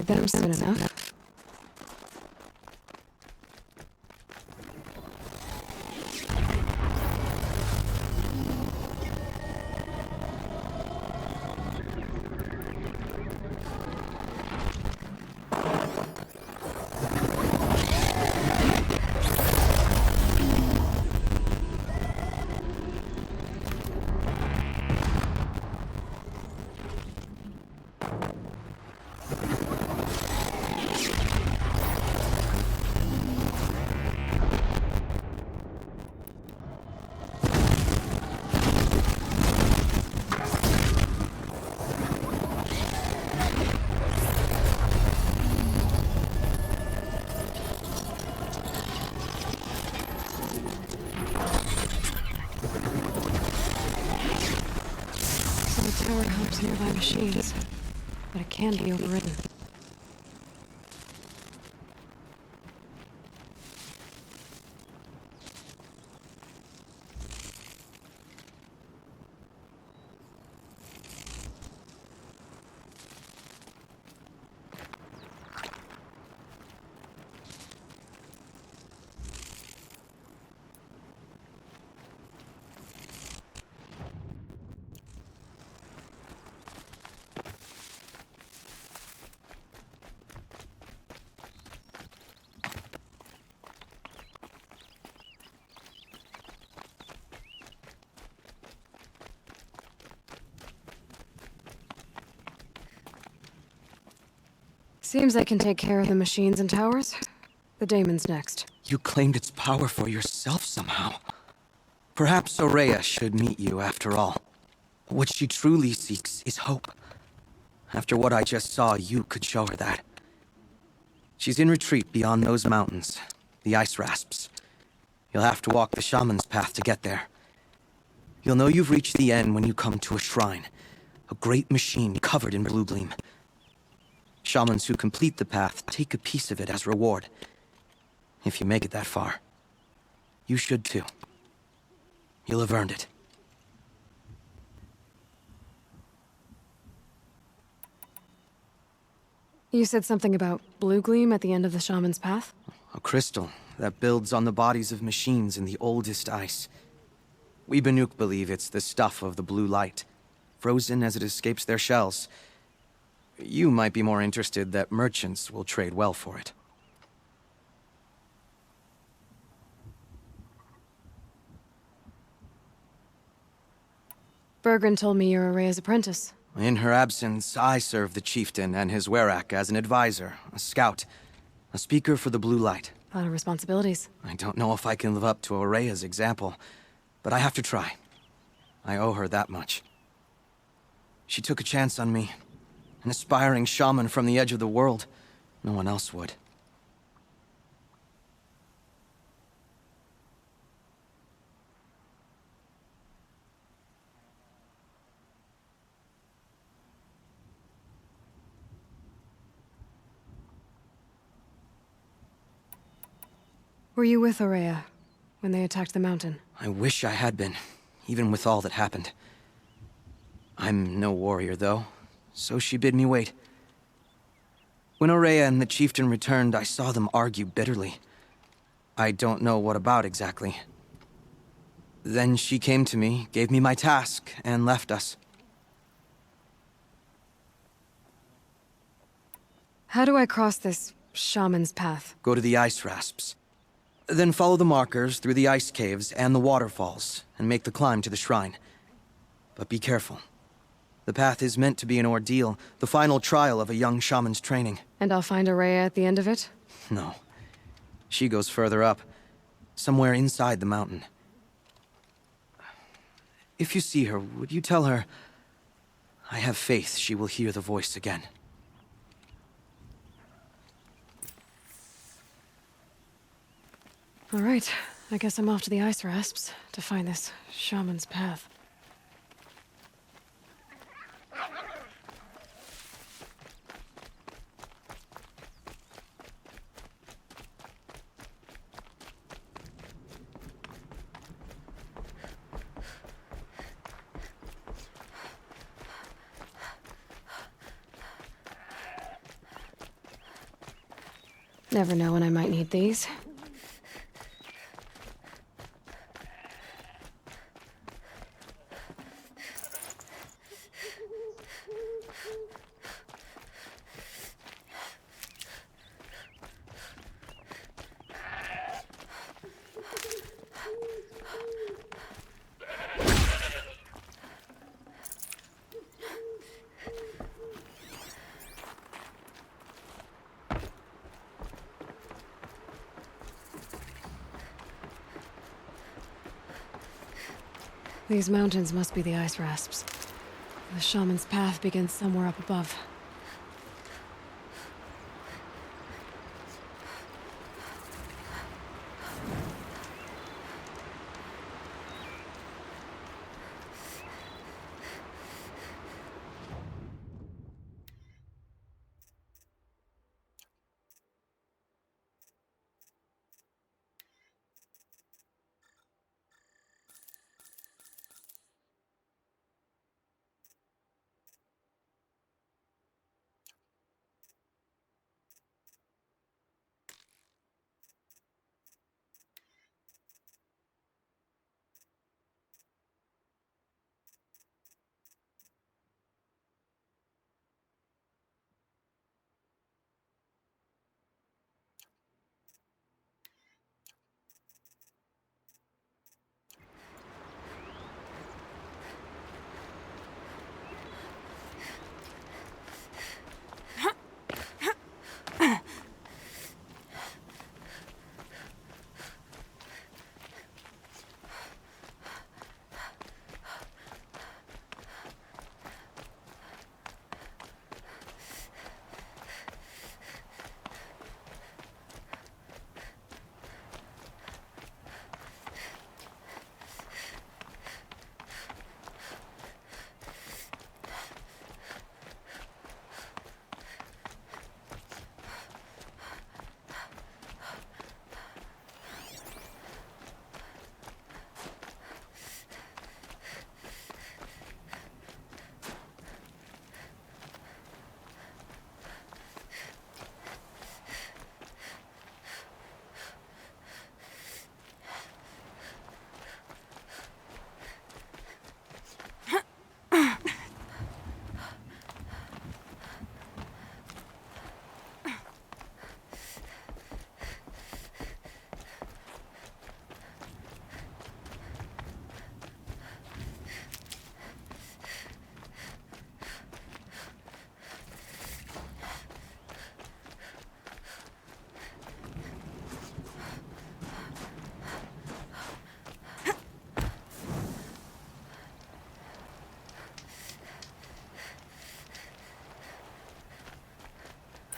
get them soon enough. Tower helps nearby machines, but it can be overridden. Seems I can take care of the machines and towers. The daemon's next.
You claimed its power for yourself somehow. Perhaps Ourea should meet you after all. What she truly seeks is hope. After what I just saw, you could show her that. She's in retreat beyond those mountains, the ice rasps. You'll have to walk the shaman's path to get there. You'll know you've reached the end when you come to a shrine, a great machine covered in blue gleam. Shamans who complete the path take a piece of it as reward. If you make it that far, you should too. You'll have earned it.
You said something about blue gleam at the end of the shaman's path?
A crystal that builds on the bodies of machines in the oldest ice. We Banuk believe it's the stuff of the blue light, frozen as it escapes their shells. You might be more interested that merchants will trade well for it.
Bergren told me you're Ourea's apprentice.
In her absence, I serve the chieftain and his werak as an advisor, a scout, a speaker for the blue light.
A lot of responsibilities.
I don't know if I can live up to Ourea's example, but I have to try. I owe her that much. She took a chance on me. An aspiring shaman from the edge of the world. No one else would.
Were you with Ourea when they attacked the mountain?
I wish I had been, even with all that happened. I'm no warrior, though, so she bid me wait. When Ourea and the chieftain returned, I saw them argue bitterly. I don't know what about exactly. Then she came to me, gave me my task, and left us.
How do I cross this shaman's path?
Go to the ice rasps. Then follow the markers through the ice caves and the waterfalls, and make the climb to the shrine. But be careful. The path is meant to be an ordeal, the final trial of a young shaman's training.
And I'll find Ourea at the end of it?
No. She goes further up, somewhere inside the mountain. If you see her, would you tell her, I have faith she will hear the voice again.
All right, I guess I'm off to the ice rasps to find this shaman's path. Never know when I might need these. These mountains must be the ice rasps. The shaman's path begins somewhere up above.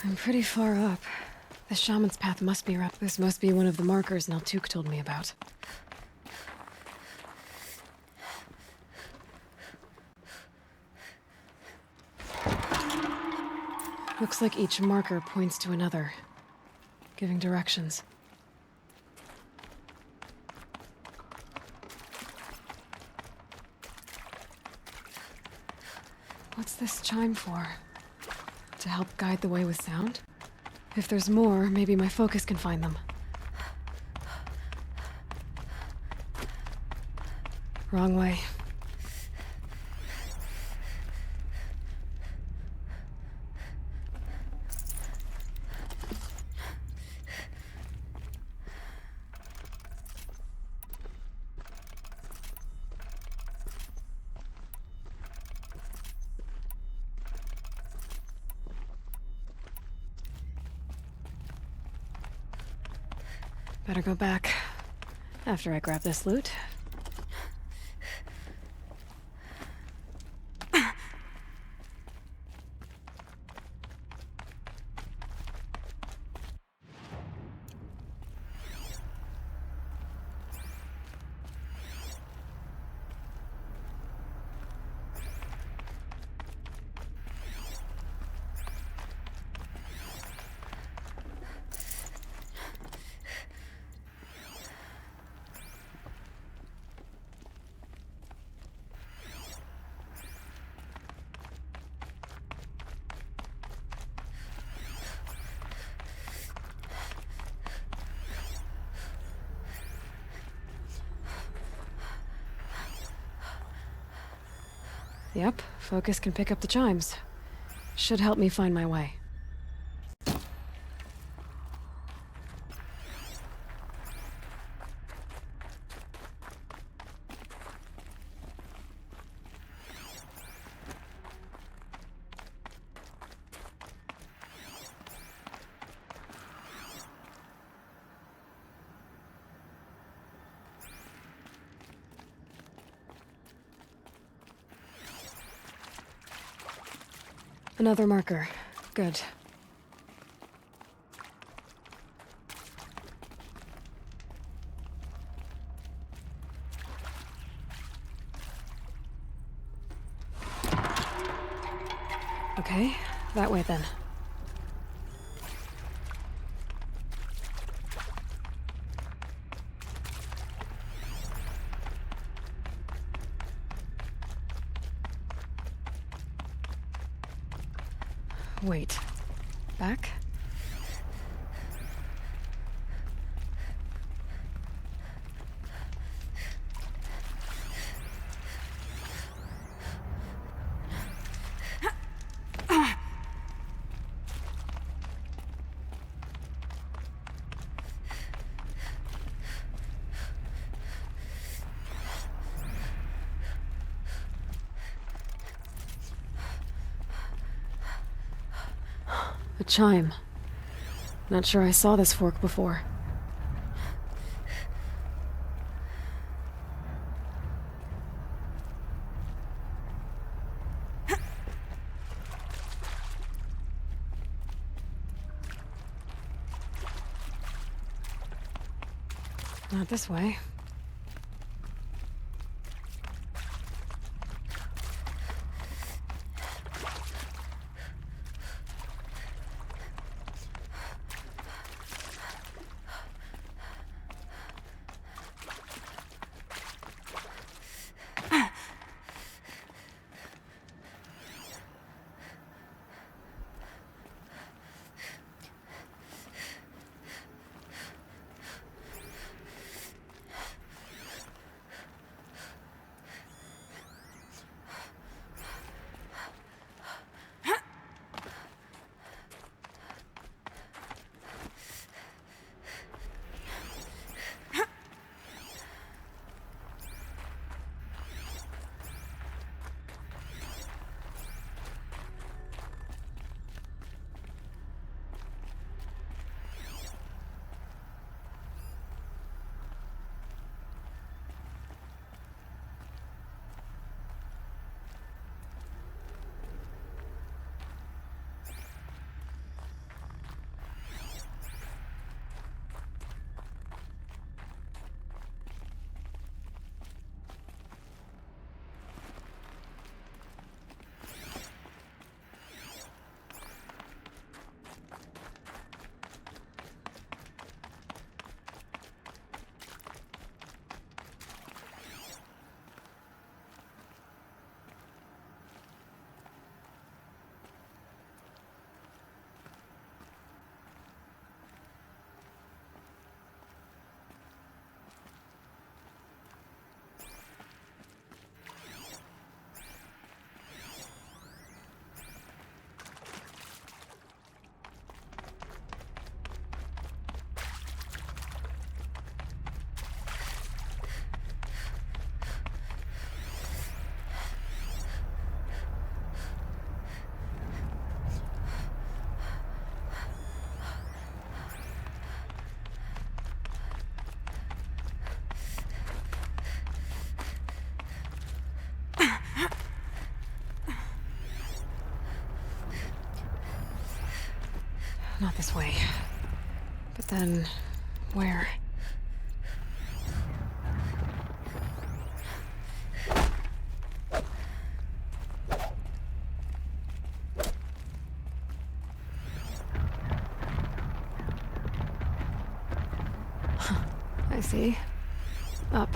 I'm pretty far up. The shaman's path must be around. This must be one of the markers Naltuk told me about. Looks like each marker points to another, giving directions. What's this chime for? To help guide the way with sound? If there's more, maybe my focus can find them. Wrong way. Better go back after I grab this loot. Yep, focus can pick up the chimes. Should help me find my way. Another marker. Good. Okay, that way then. Wait. Back? A chime. Not sure I saw this fork before. Not this way. Not this way. But then, where? I see. Up.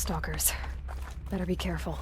Stalkers. Better be careful.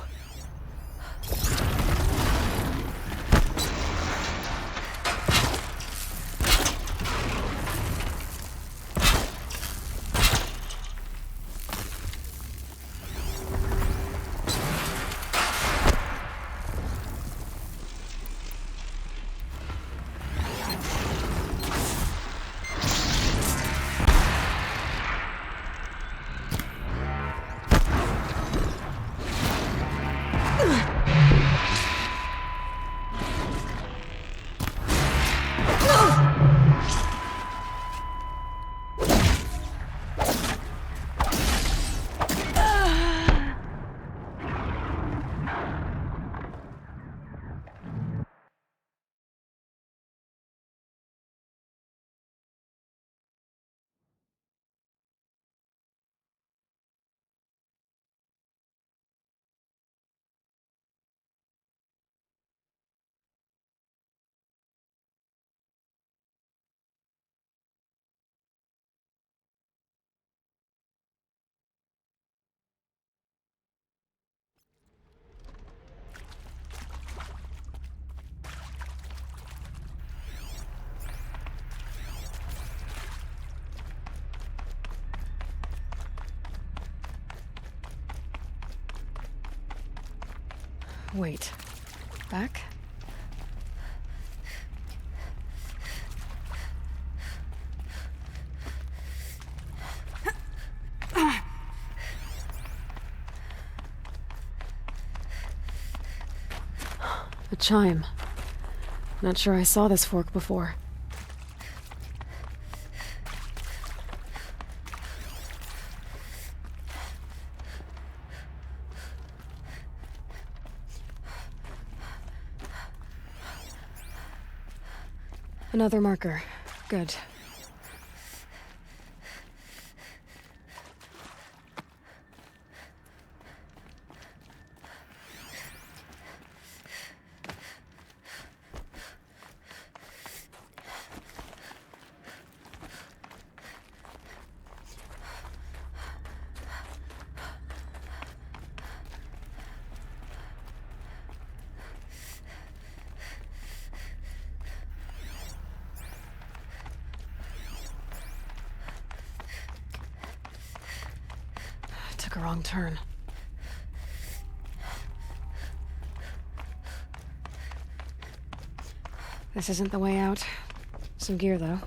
Wait. Back? A chime. Not sure I saw this fork before. Another marker. Good. Took a wrong turn. This isn't the way out. Some gear, though.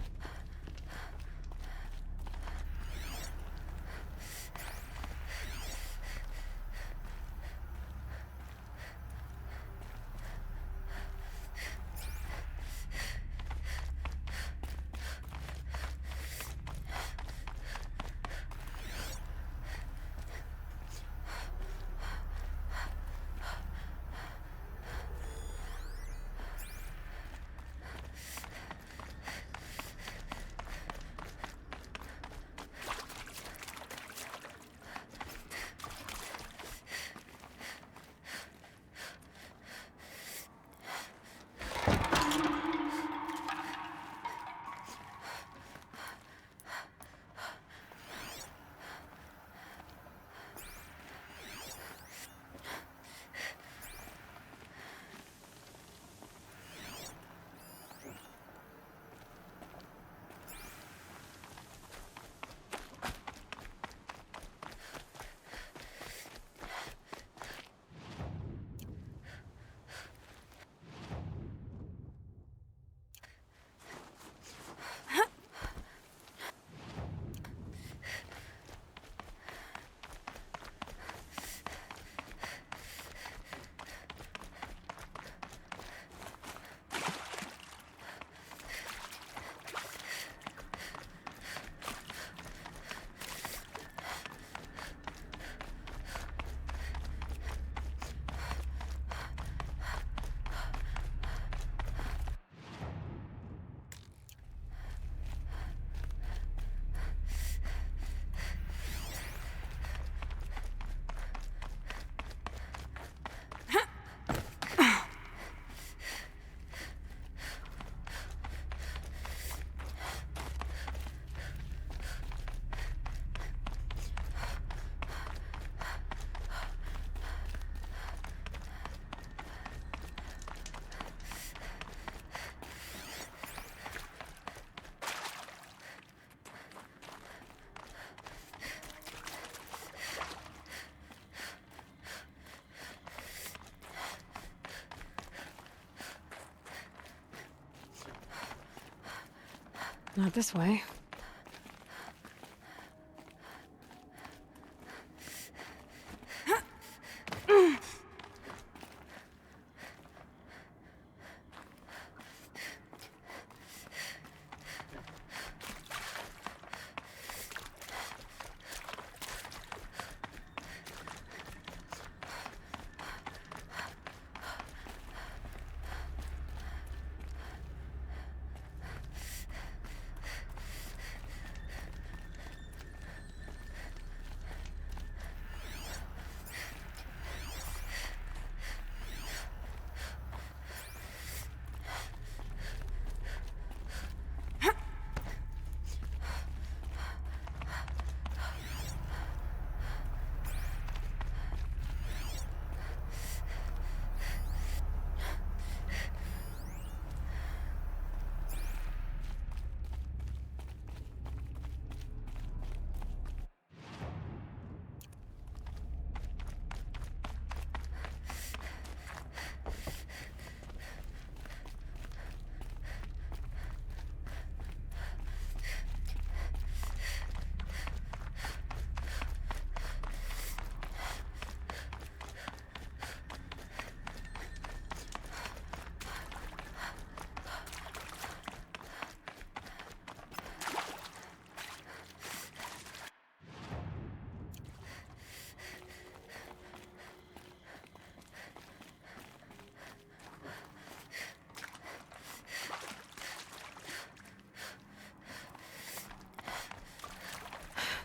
Not this way.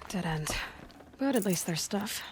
Dead end. But at least there's stuff.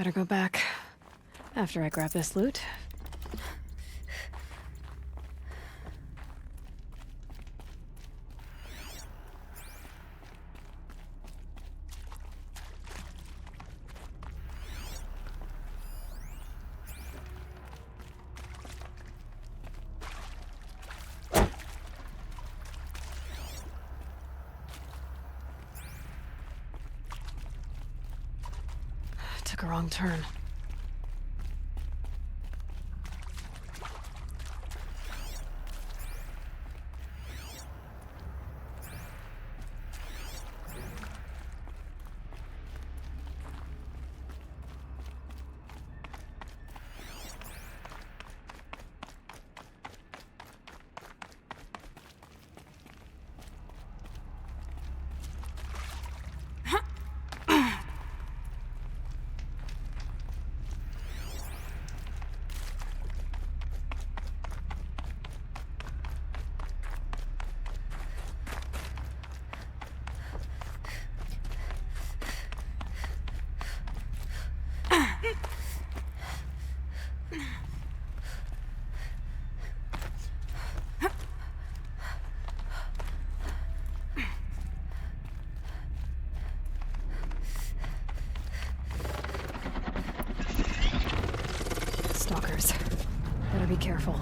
Better go back after I grab this loot. Took a wrong turn. Stalkers. Better be careful.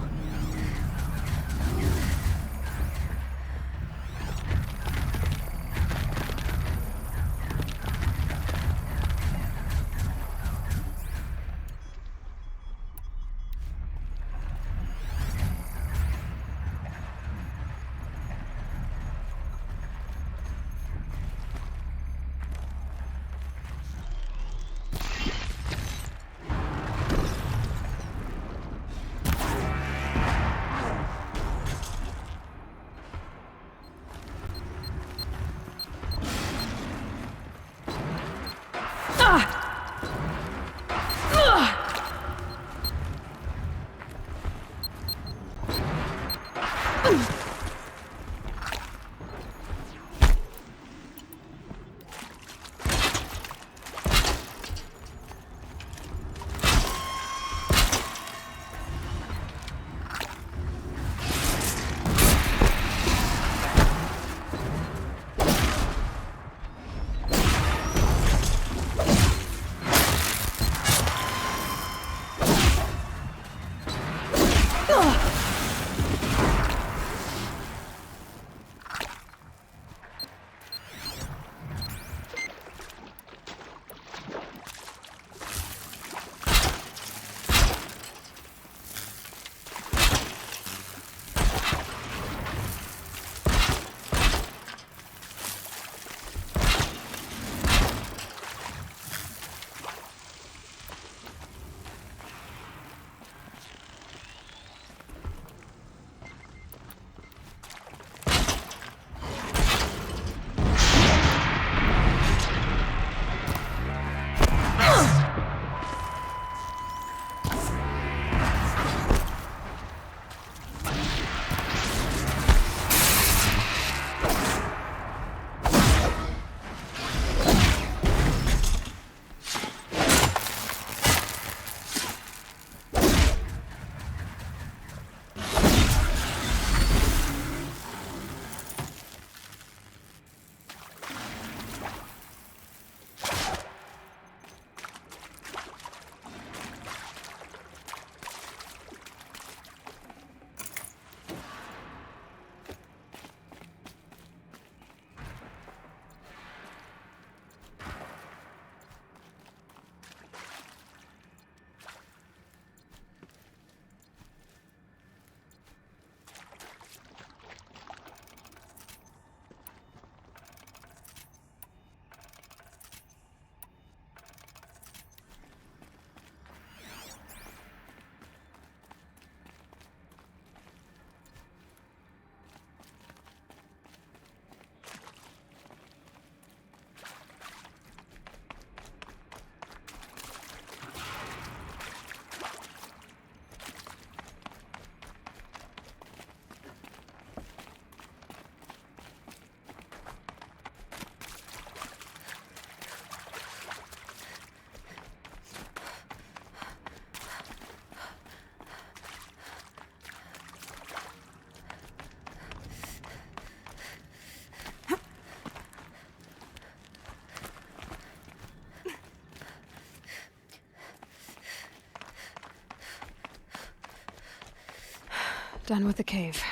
Done with the cave.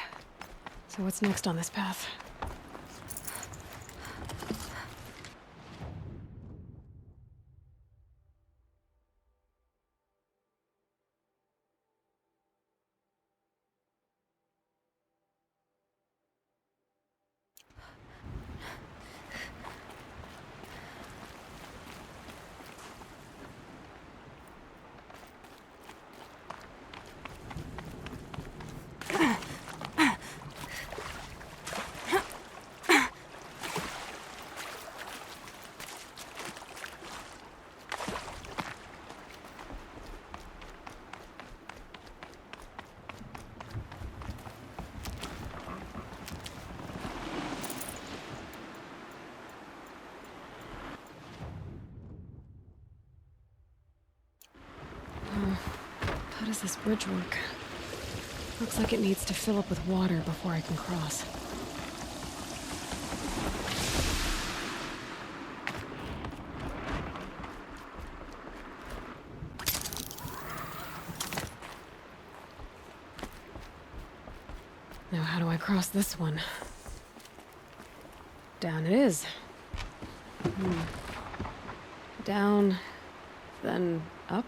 So what's next on this path? How does this bridge work? Looks like it needs to fill up with water before I can cross. Now how do I cross this one? Down it is. Down, then up?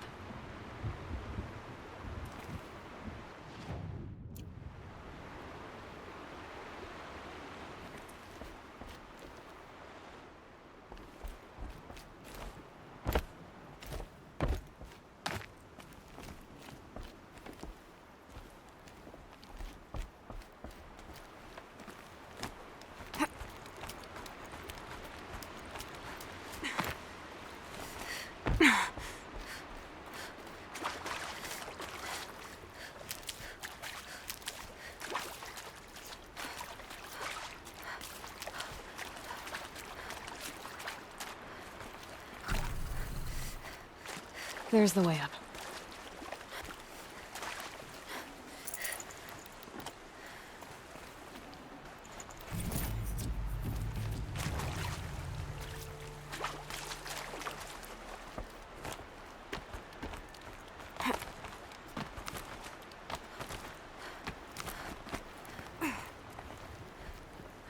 There's the way up.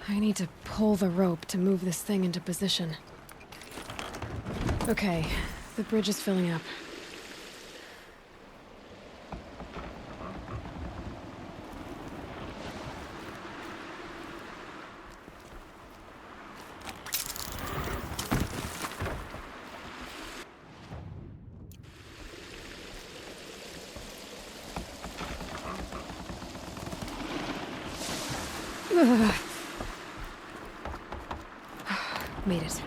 I need to pull the rope to move this thing into position. Okay, the bridge is filling up. Ugh. Made it.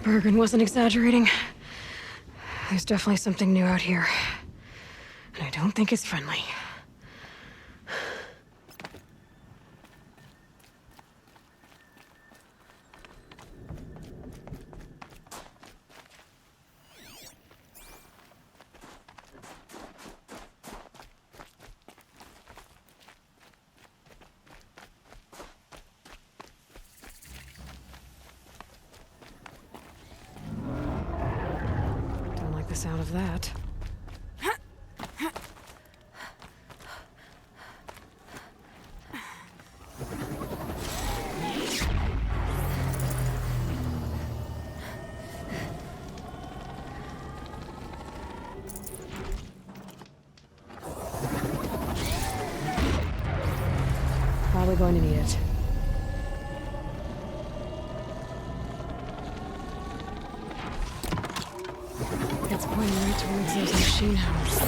Bergen wasn't exaggerating. There's definitely something new out here. And I don't think it's friendly. sound of that. Probably going to need it. It's pointing right towards those machine hammers.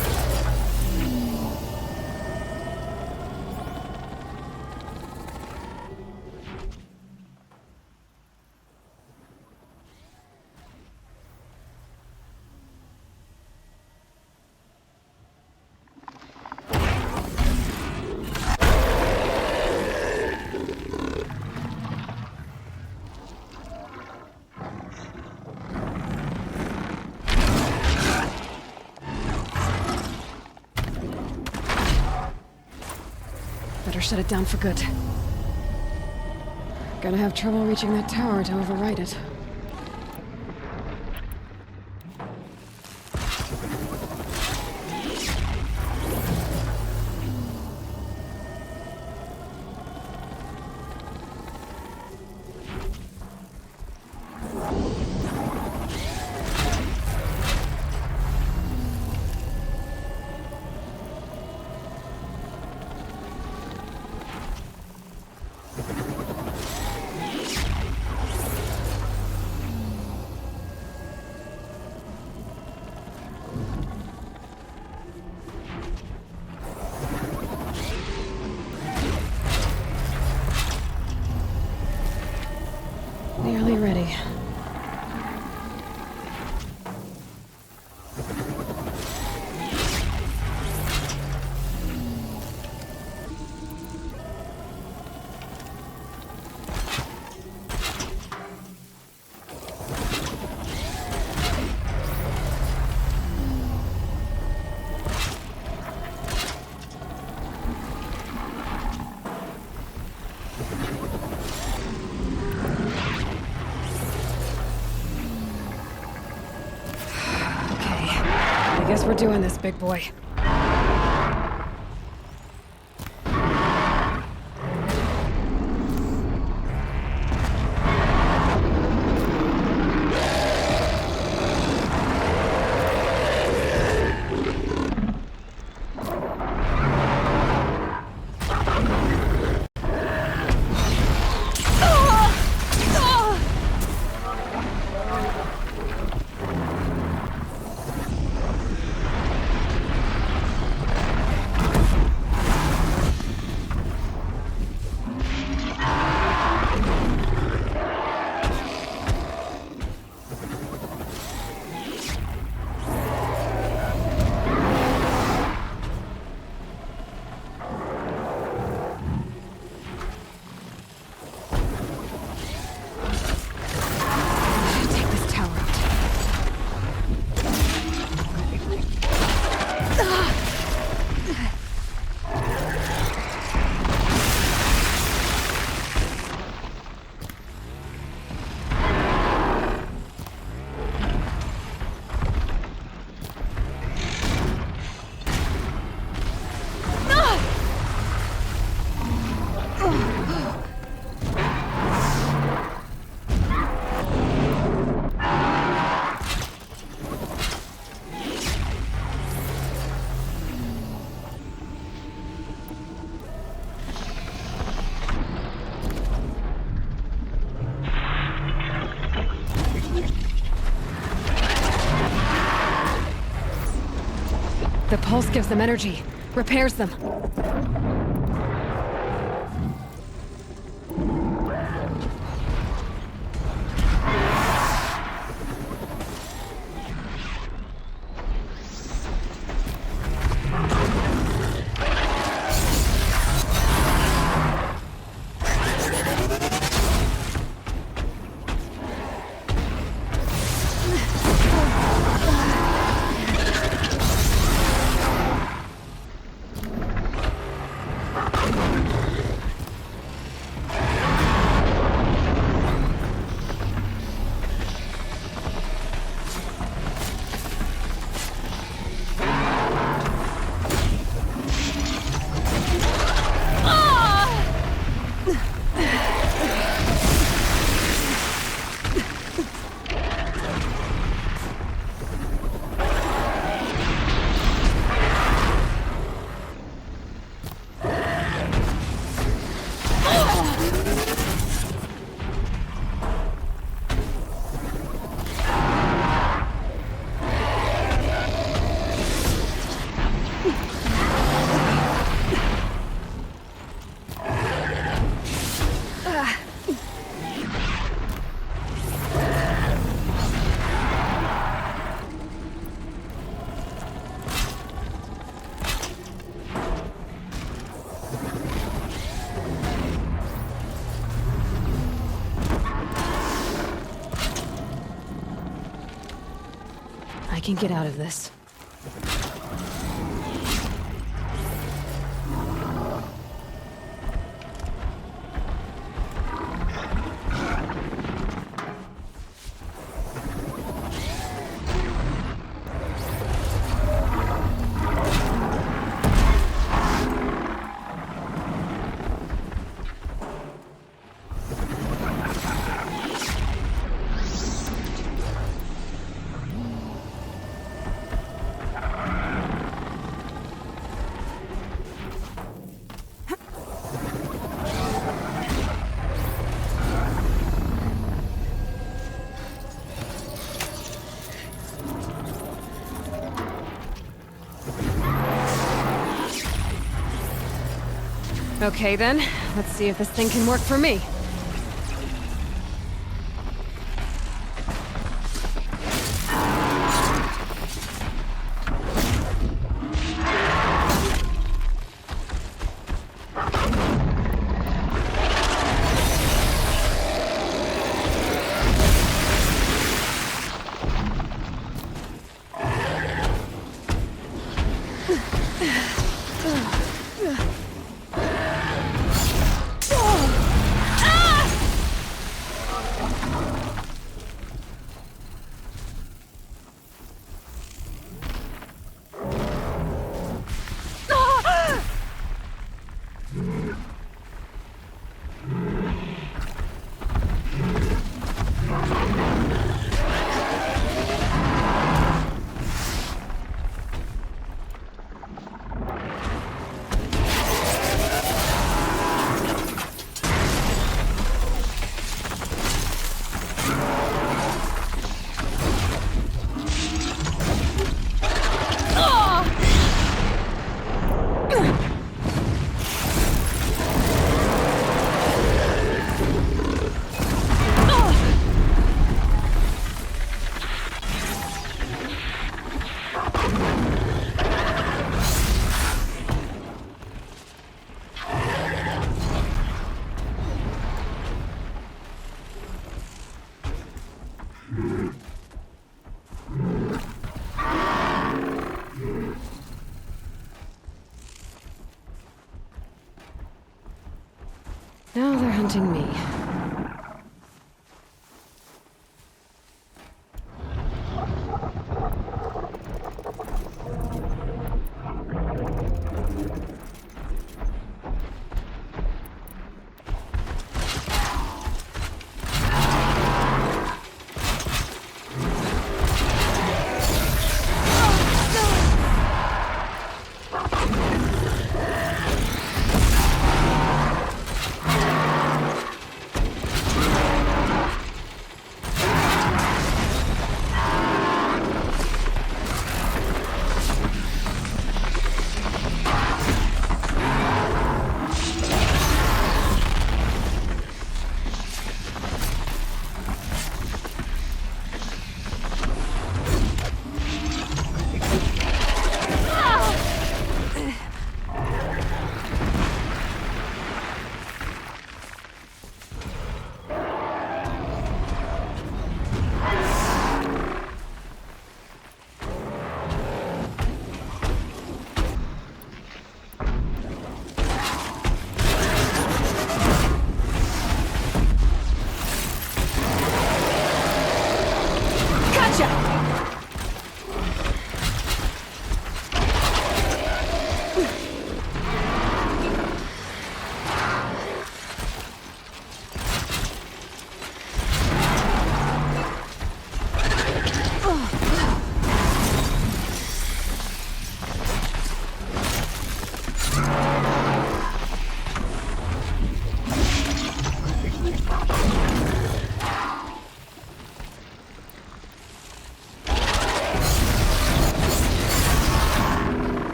Better shut it down for good. Gonna have trouble reaching that tower to override it. Nearly ready. I guess we're doing this, big boy. The pulse gives them energy, repairs them. can get out of this. Okay then, let's see if this thing can work for me. Now they're hunting me.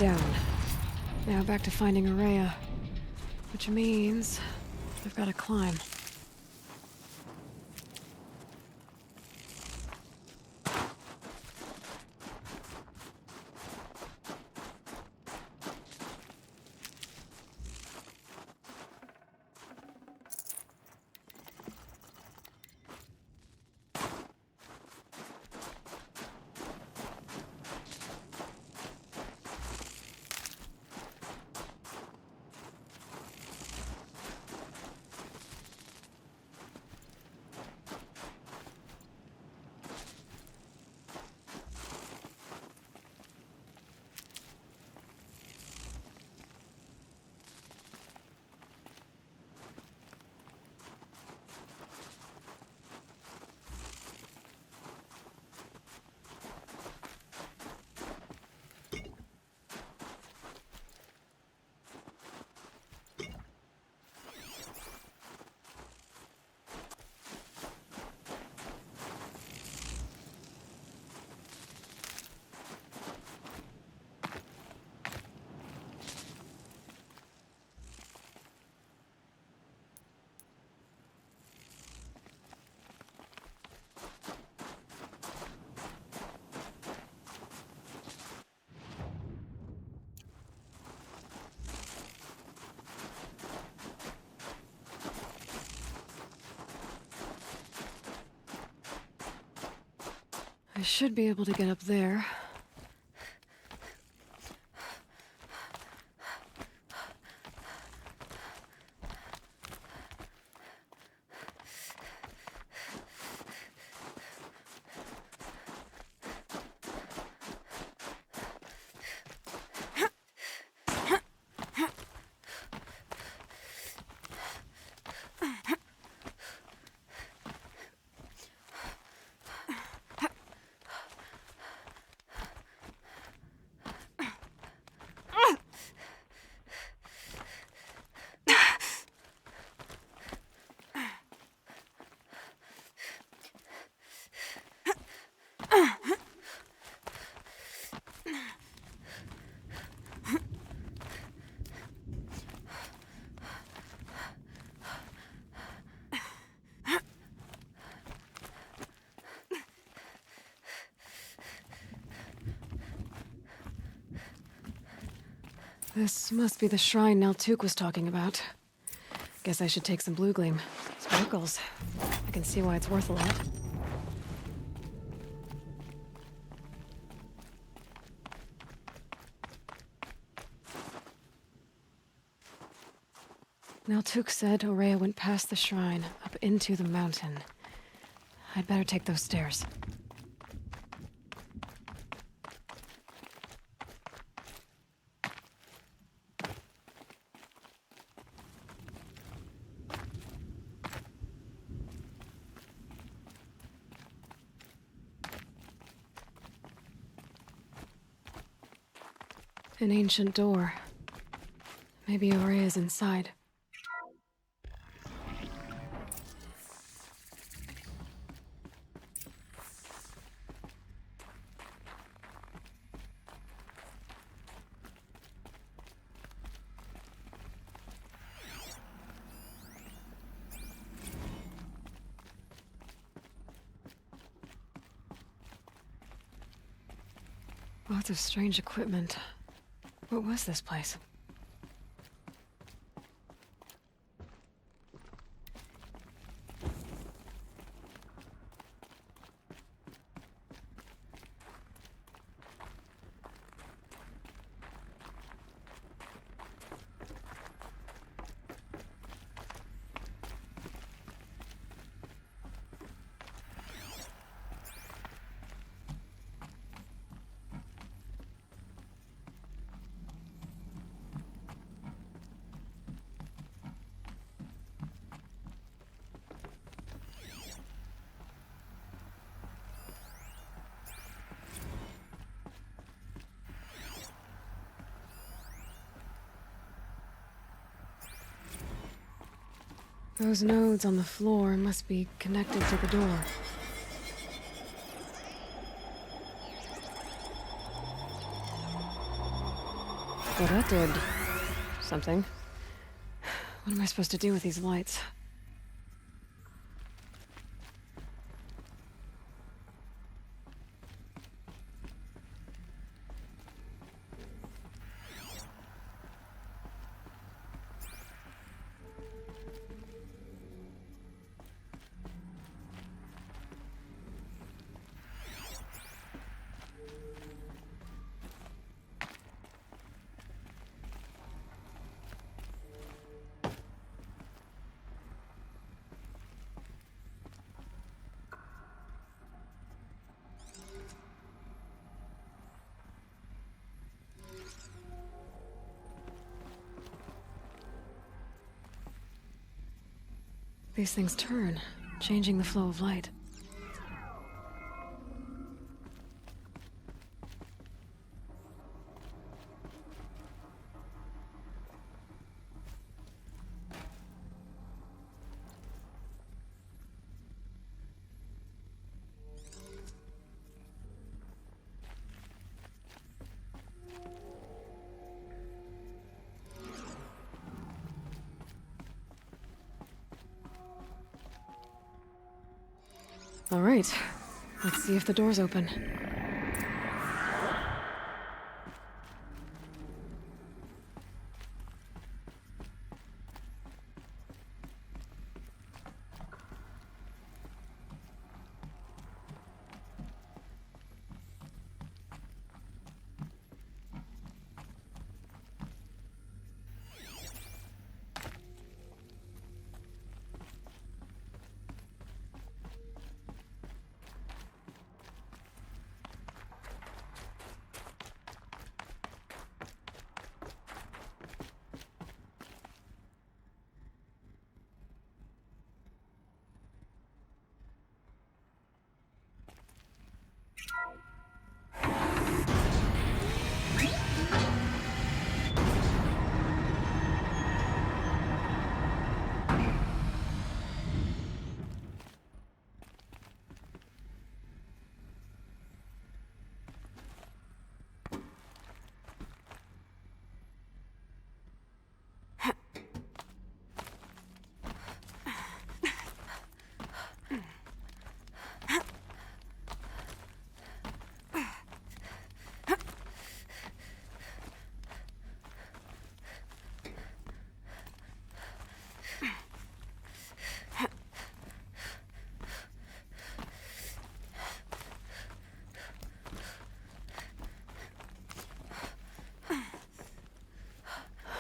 down. Now back to finding Aurea. Which means I've got to climb. I should be able to get up there. This must be the shrine Naltuk was talking about. Guess I should take some blue gleam. Sparkles. I can see why it's worth a lot. Naltuk said Aurea went past the shrine, up into the mountain. I'd better take those stairs. An ancient door. Maybe Aurea's inside. Lots of strange equipment. What was this place? Those nodes on the floor must be connected to the door. Well, that did something. What am I supposed to do with these lights? These things turn, changing the flow of light. All right, let's see if the door's open.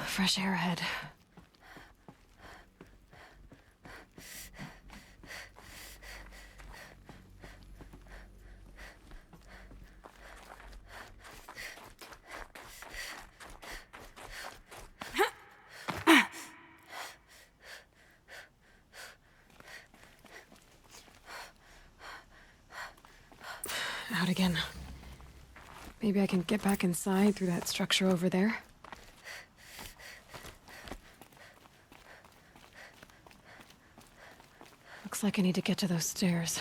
Fresh air ahead. Out again. Maybe I can get back inside through that structure over there. Looks like I need to get to those stairs.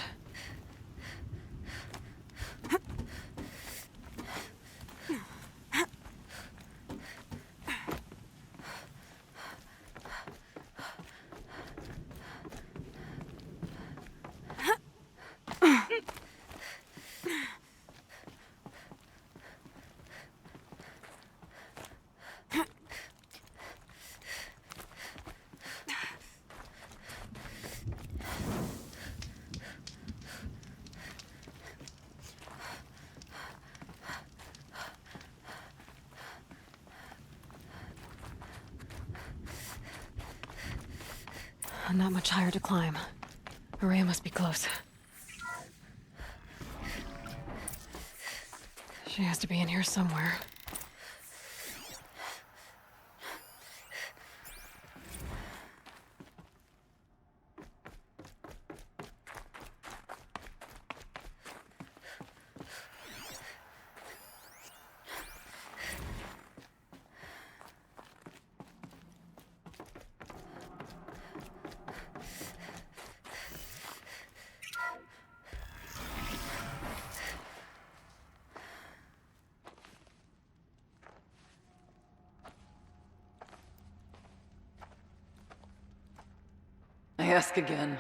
Not much higher to climb. Maria must be close. She has to be in here somewhere.
I ask again,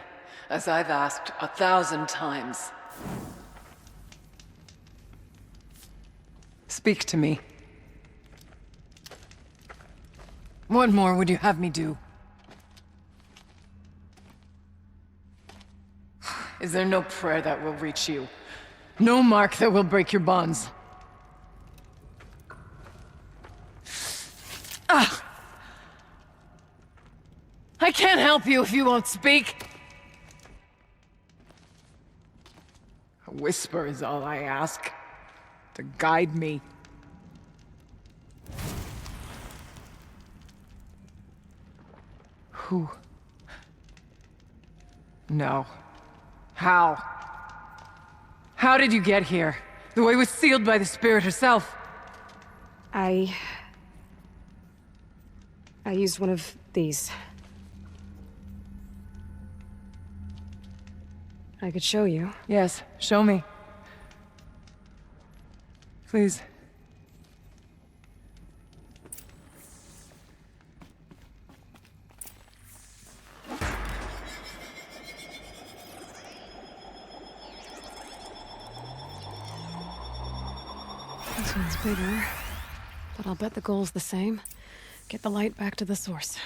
as I've asked 1,000 times. Speak to me. What more would you have me do? Is there no prayer that will reach you? No mark that will break your bonds? Ah! I can't help you if you won't speak! A whisper is all I ask. To guide me. Who? No. How? How did you get here? The way was sealed by the Spirit herself.
I used one of these. I could show you.
Yes, show me. Please.
This one's bigger, but I'll bet the goal's the same. Get the light back to the source.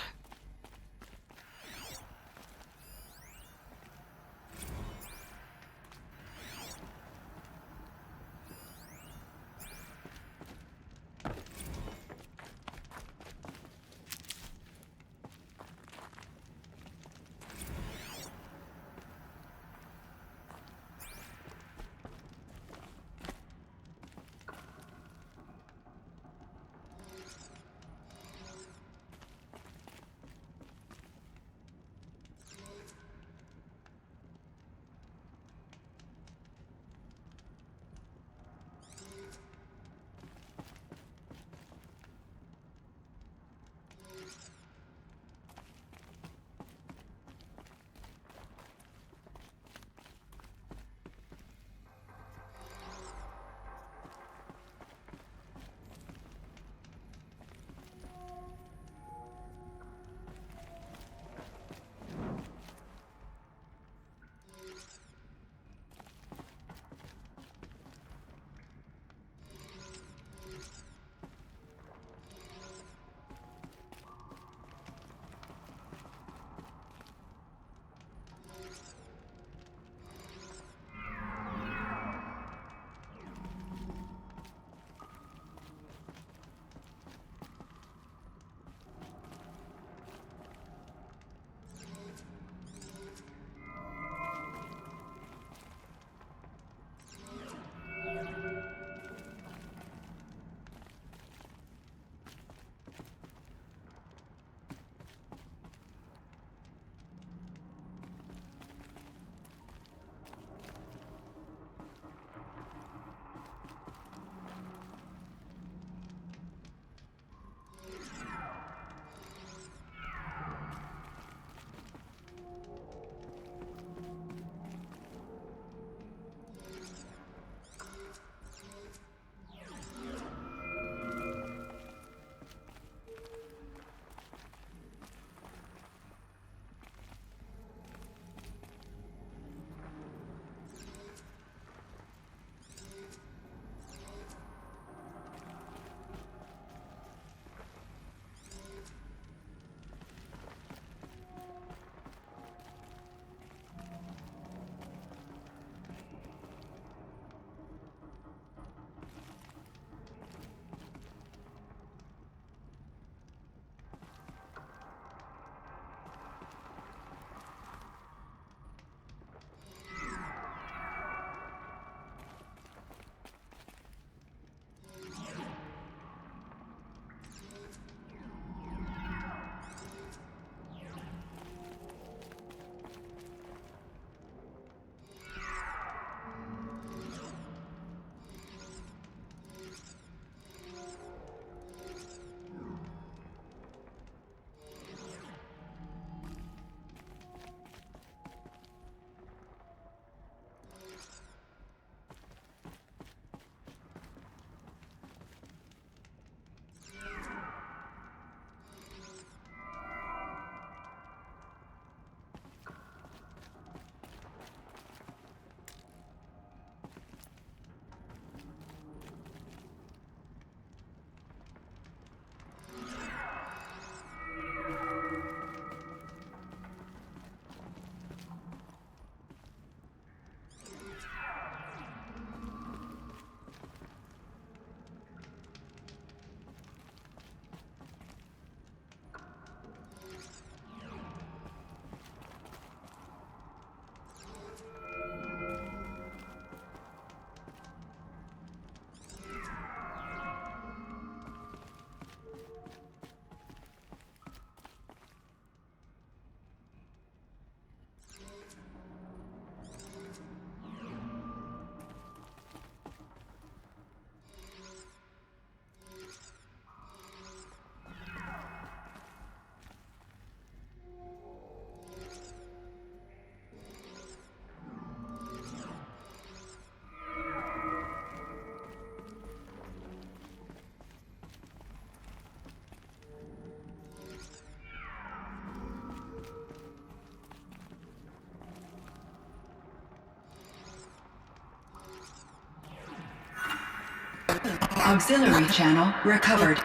Auxiliary channel recovered.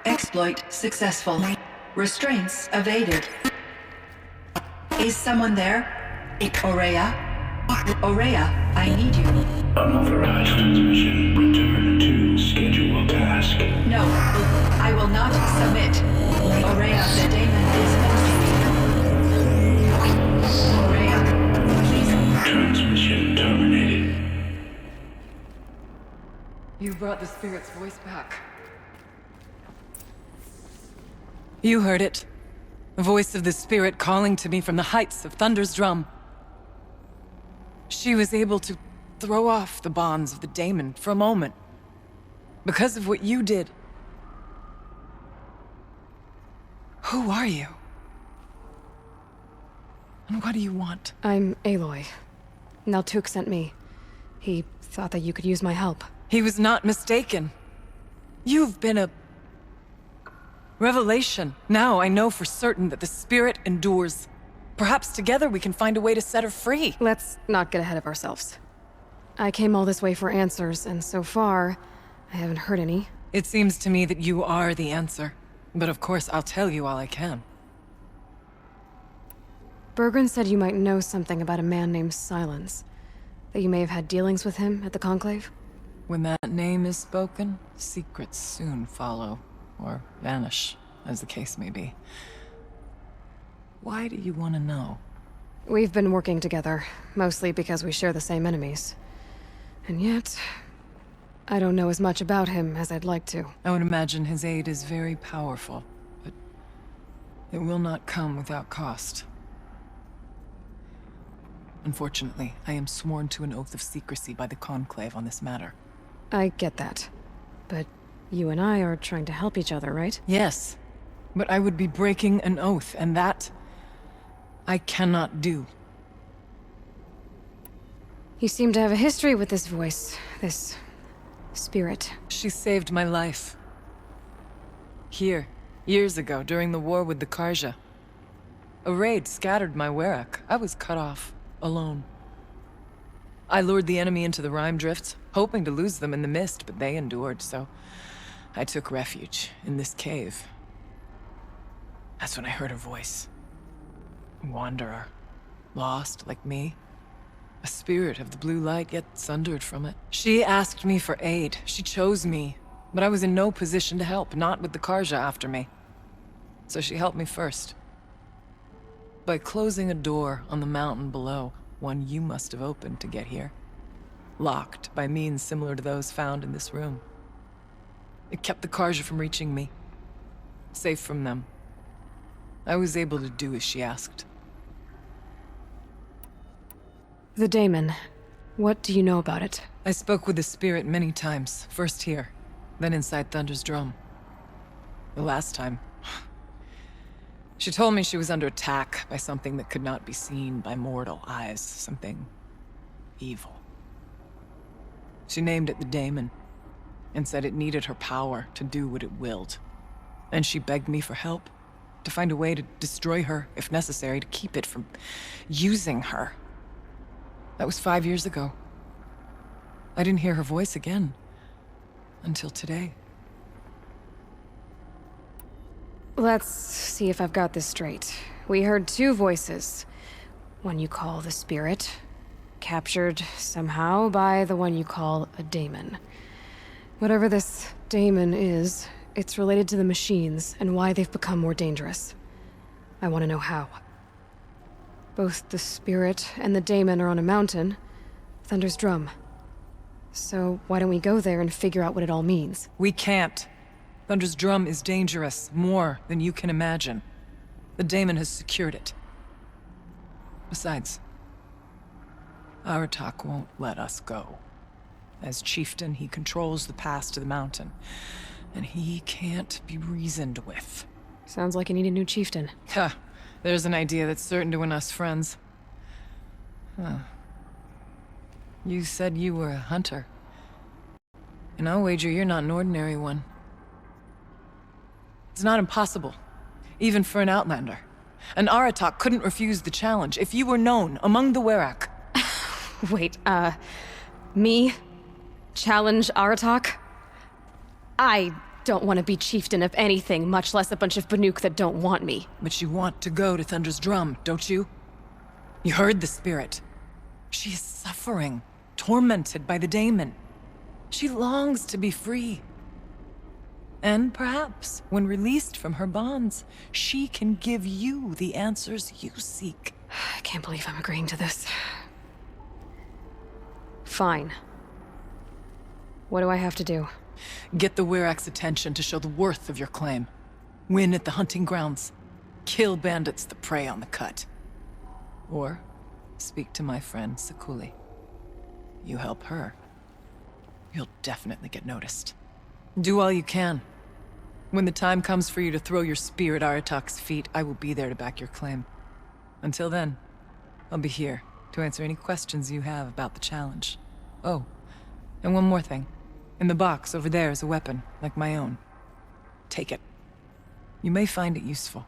Exploit successful. Restraints evaded. Is someone there? Aurea? Aurea, I need you.
Unauthorized transmission. Return to scheduled task.
No, I will not submit. Aurea, the daemon is hosting you. Aurea, please.
Transmission terminated.
You brought the spirit's voice back. You heard it. The voice of the spirit calling to me from the heights of Thunder's Drum. She was able to throw off the bonds of the daemon for a moment. Because of what you did. Who are you? And what do you want?
I'm Aloy. Naltuk sent me. He thought that you could use my help.
He was not mistaken. You've been a revelation. Now I know for certain that the spirit endures. Perhaps together we can find a way to set her free.
Let's not get ahead of ourselves. I came all this way for answers, and so far, I haven't heard any.
It seems to me that you are the answer. But of course, I'll tell you all I can.
Bergren said you might know something about a man named Silence. That you may have had dealings with him at the Conclave?
When that name is spoken, secrets soon follow. Or vanish, as the case may be. Why do you want to know?
We've been working together, mostly because we share the same enemies. And yet, I don't know as much about him as I'd like to.
I would imagine his aid is very powerful, but it will not come without cost. Unfortunately, I am sworn to an oath of secrecy by the Conclave on this matter.
I get that. But you and I are trying to help each other, right?
Yes, but I would be breaking an oath, and that I cannot do.
You seem to have a history with this voice, this spirit.
She saved my life. Here, years ago, during the war with the Karja. A raid scattered my Werak. I was cut off, alone. I lured the enemy into the Rime Drifts, hoping to lose them in the mist, but they endured, so I took refuge in this cave. That's when I heard her voice. A wanderer. Lost, like me. A spirit of the blue light, yet sundered from it. She asked me for aid. She chose me. But I was in no position to help, not with the Karja after me. So she helped me first. By closing a door on the mountain below, one you must have opened to get here. Locked by means similar to those found in this room. It kept the Karja from reaching me. Safe from them. I was able to do as she asked.
The daemon. What do you know about it?
I spoke with the spirit many times. First here, then inside Thunder's Drum. The last time, she told me she was under attack by something that could not be seen by mortal eyes. Something evil. She named it the daemon, and said it needed her power to do what it willed. And she begged me for help, to find a way to destroy her, if necessary, to keep it from using her. That was 5 years ago. I didn't hear her voice again. Until today.
Let's see if I've got this straight. We heard two voices. One you call the spirit, captured somehow by the one you call a daemon. Whatever this daemon is, it's related to the machines and why they've become more dangerous. I want to know how. Both the spirit and the daemon are on a mountain, Thunder's Drum. So why don't we go there and figure out what it all means?
We can't. Thunder's Drum is dangerous, more than you can imagine. The daemon has secured it. Besides, Aratak won't let us go. As chieftain, he controls the pass to the mountain, and he can't be reasoned with.
Sounds like you need a new chieftain.
Ha! There's an idea that's certain to win us friends. Huh. You said you were a hunter. And I'll wager you're not an ordinary one. It's not impossible, even for an outlander. An Aratak couldn't refuse the challenge if you were known among the Werak.
Wait, me? Challenge Aratak? I don't want to be chieftain of anything, much less a bunch of Banuk that don't want me.
But you want to go to Thunder's Drum, don't you? You heard the spirit. She is suffering, tormented by the daemon. She longs to be free. And perhaps, when released from her bonds, she can give you the answers you seek.
I can't believe I'm agreeing to this. Fine. What do I have to do?
Get the Werak's attention to show the worth of your claim. Win at the hunting grounds. Kill bandits that prey on the cut. Or speak to my friend Sakuli. You help her, you'll definitely get noticed. Do all you can. When the time comes for you to throw your spear at Aratak's feet, I will be there to back your claim. Until then, I'll be here to answer any questions you have about the challenge. Oh, and one more thing. In the box over there is a weapon, like my own. Take it. You may find it useful.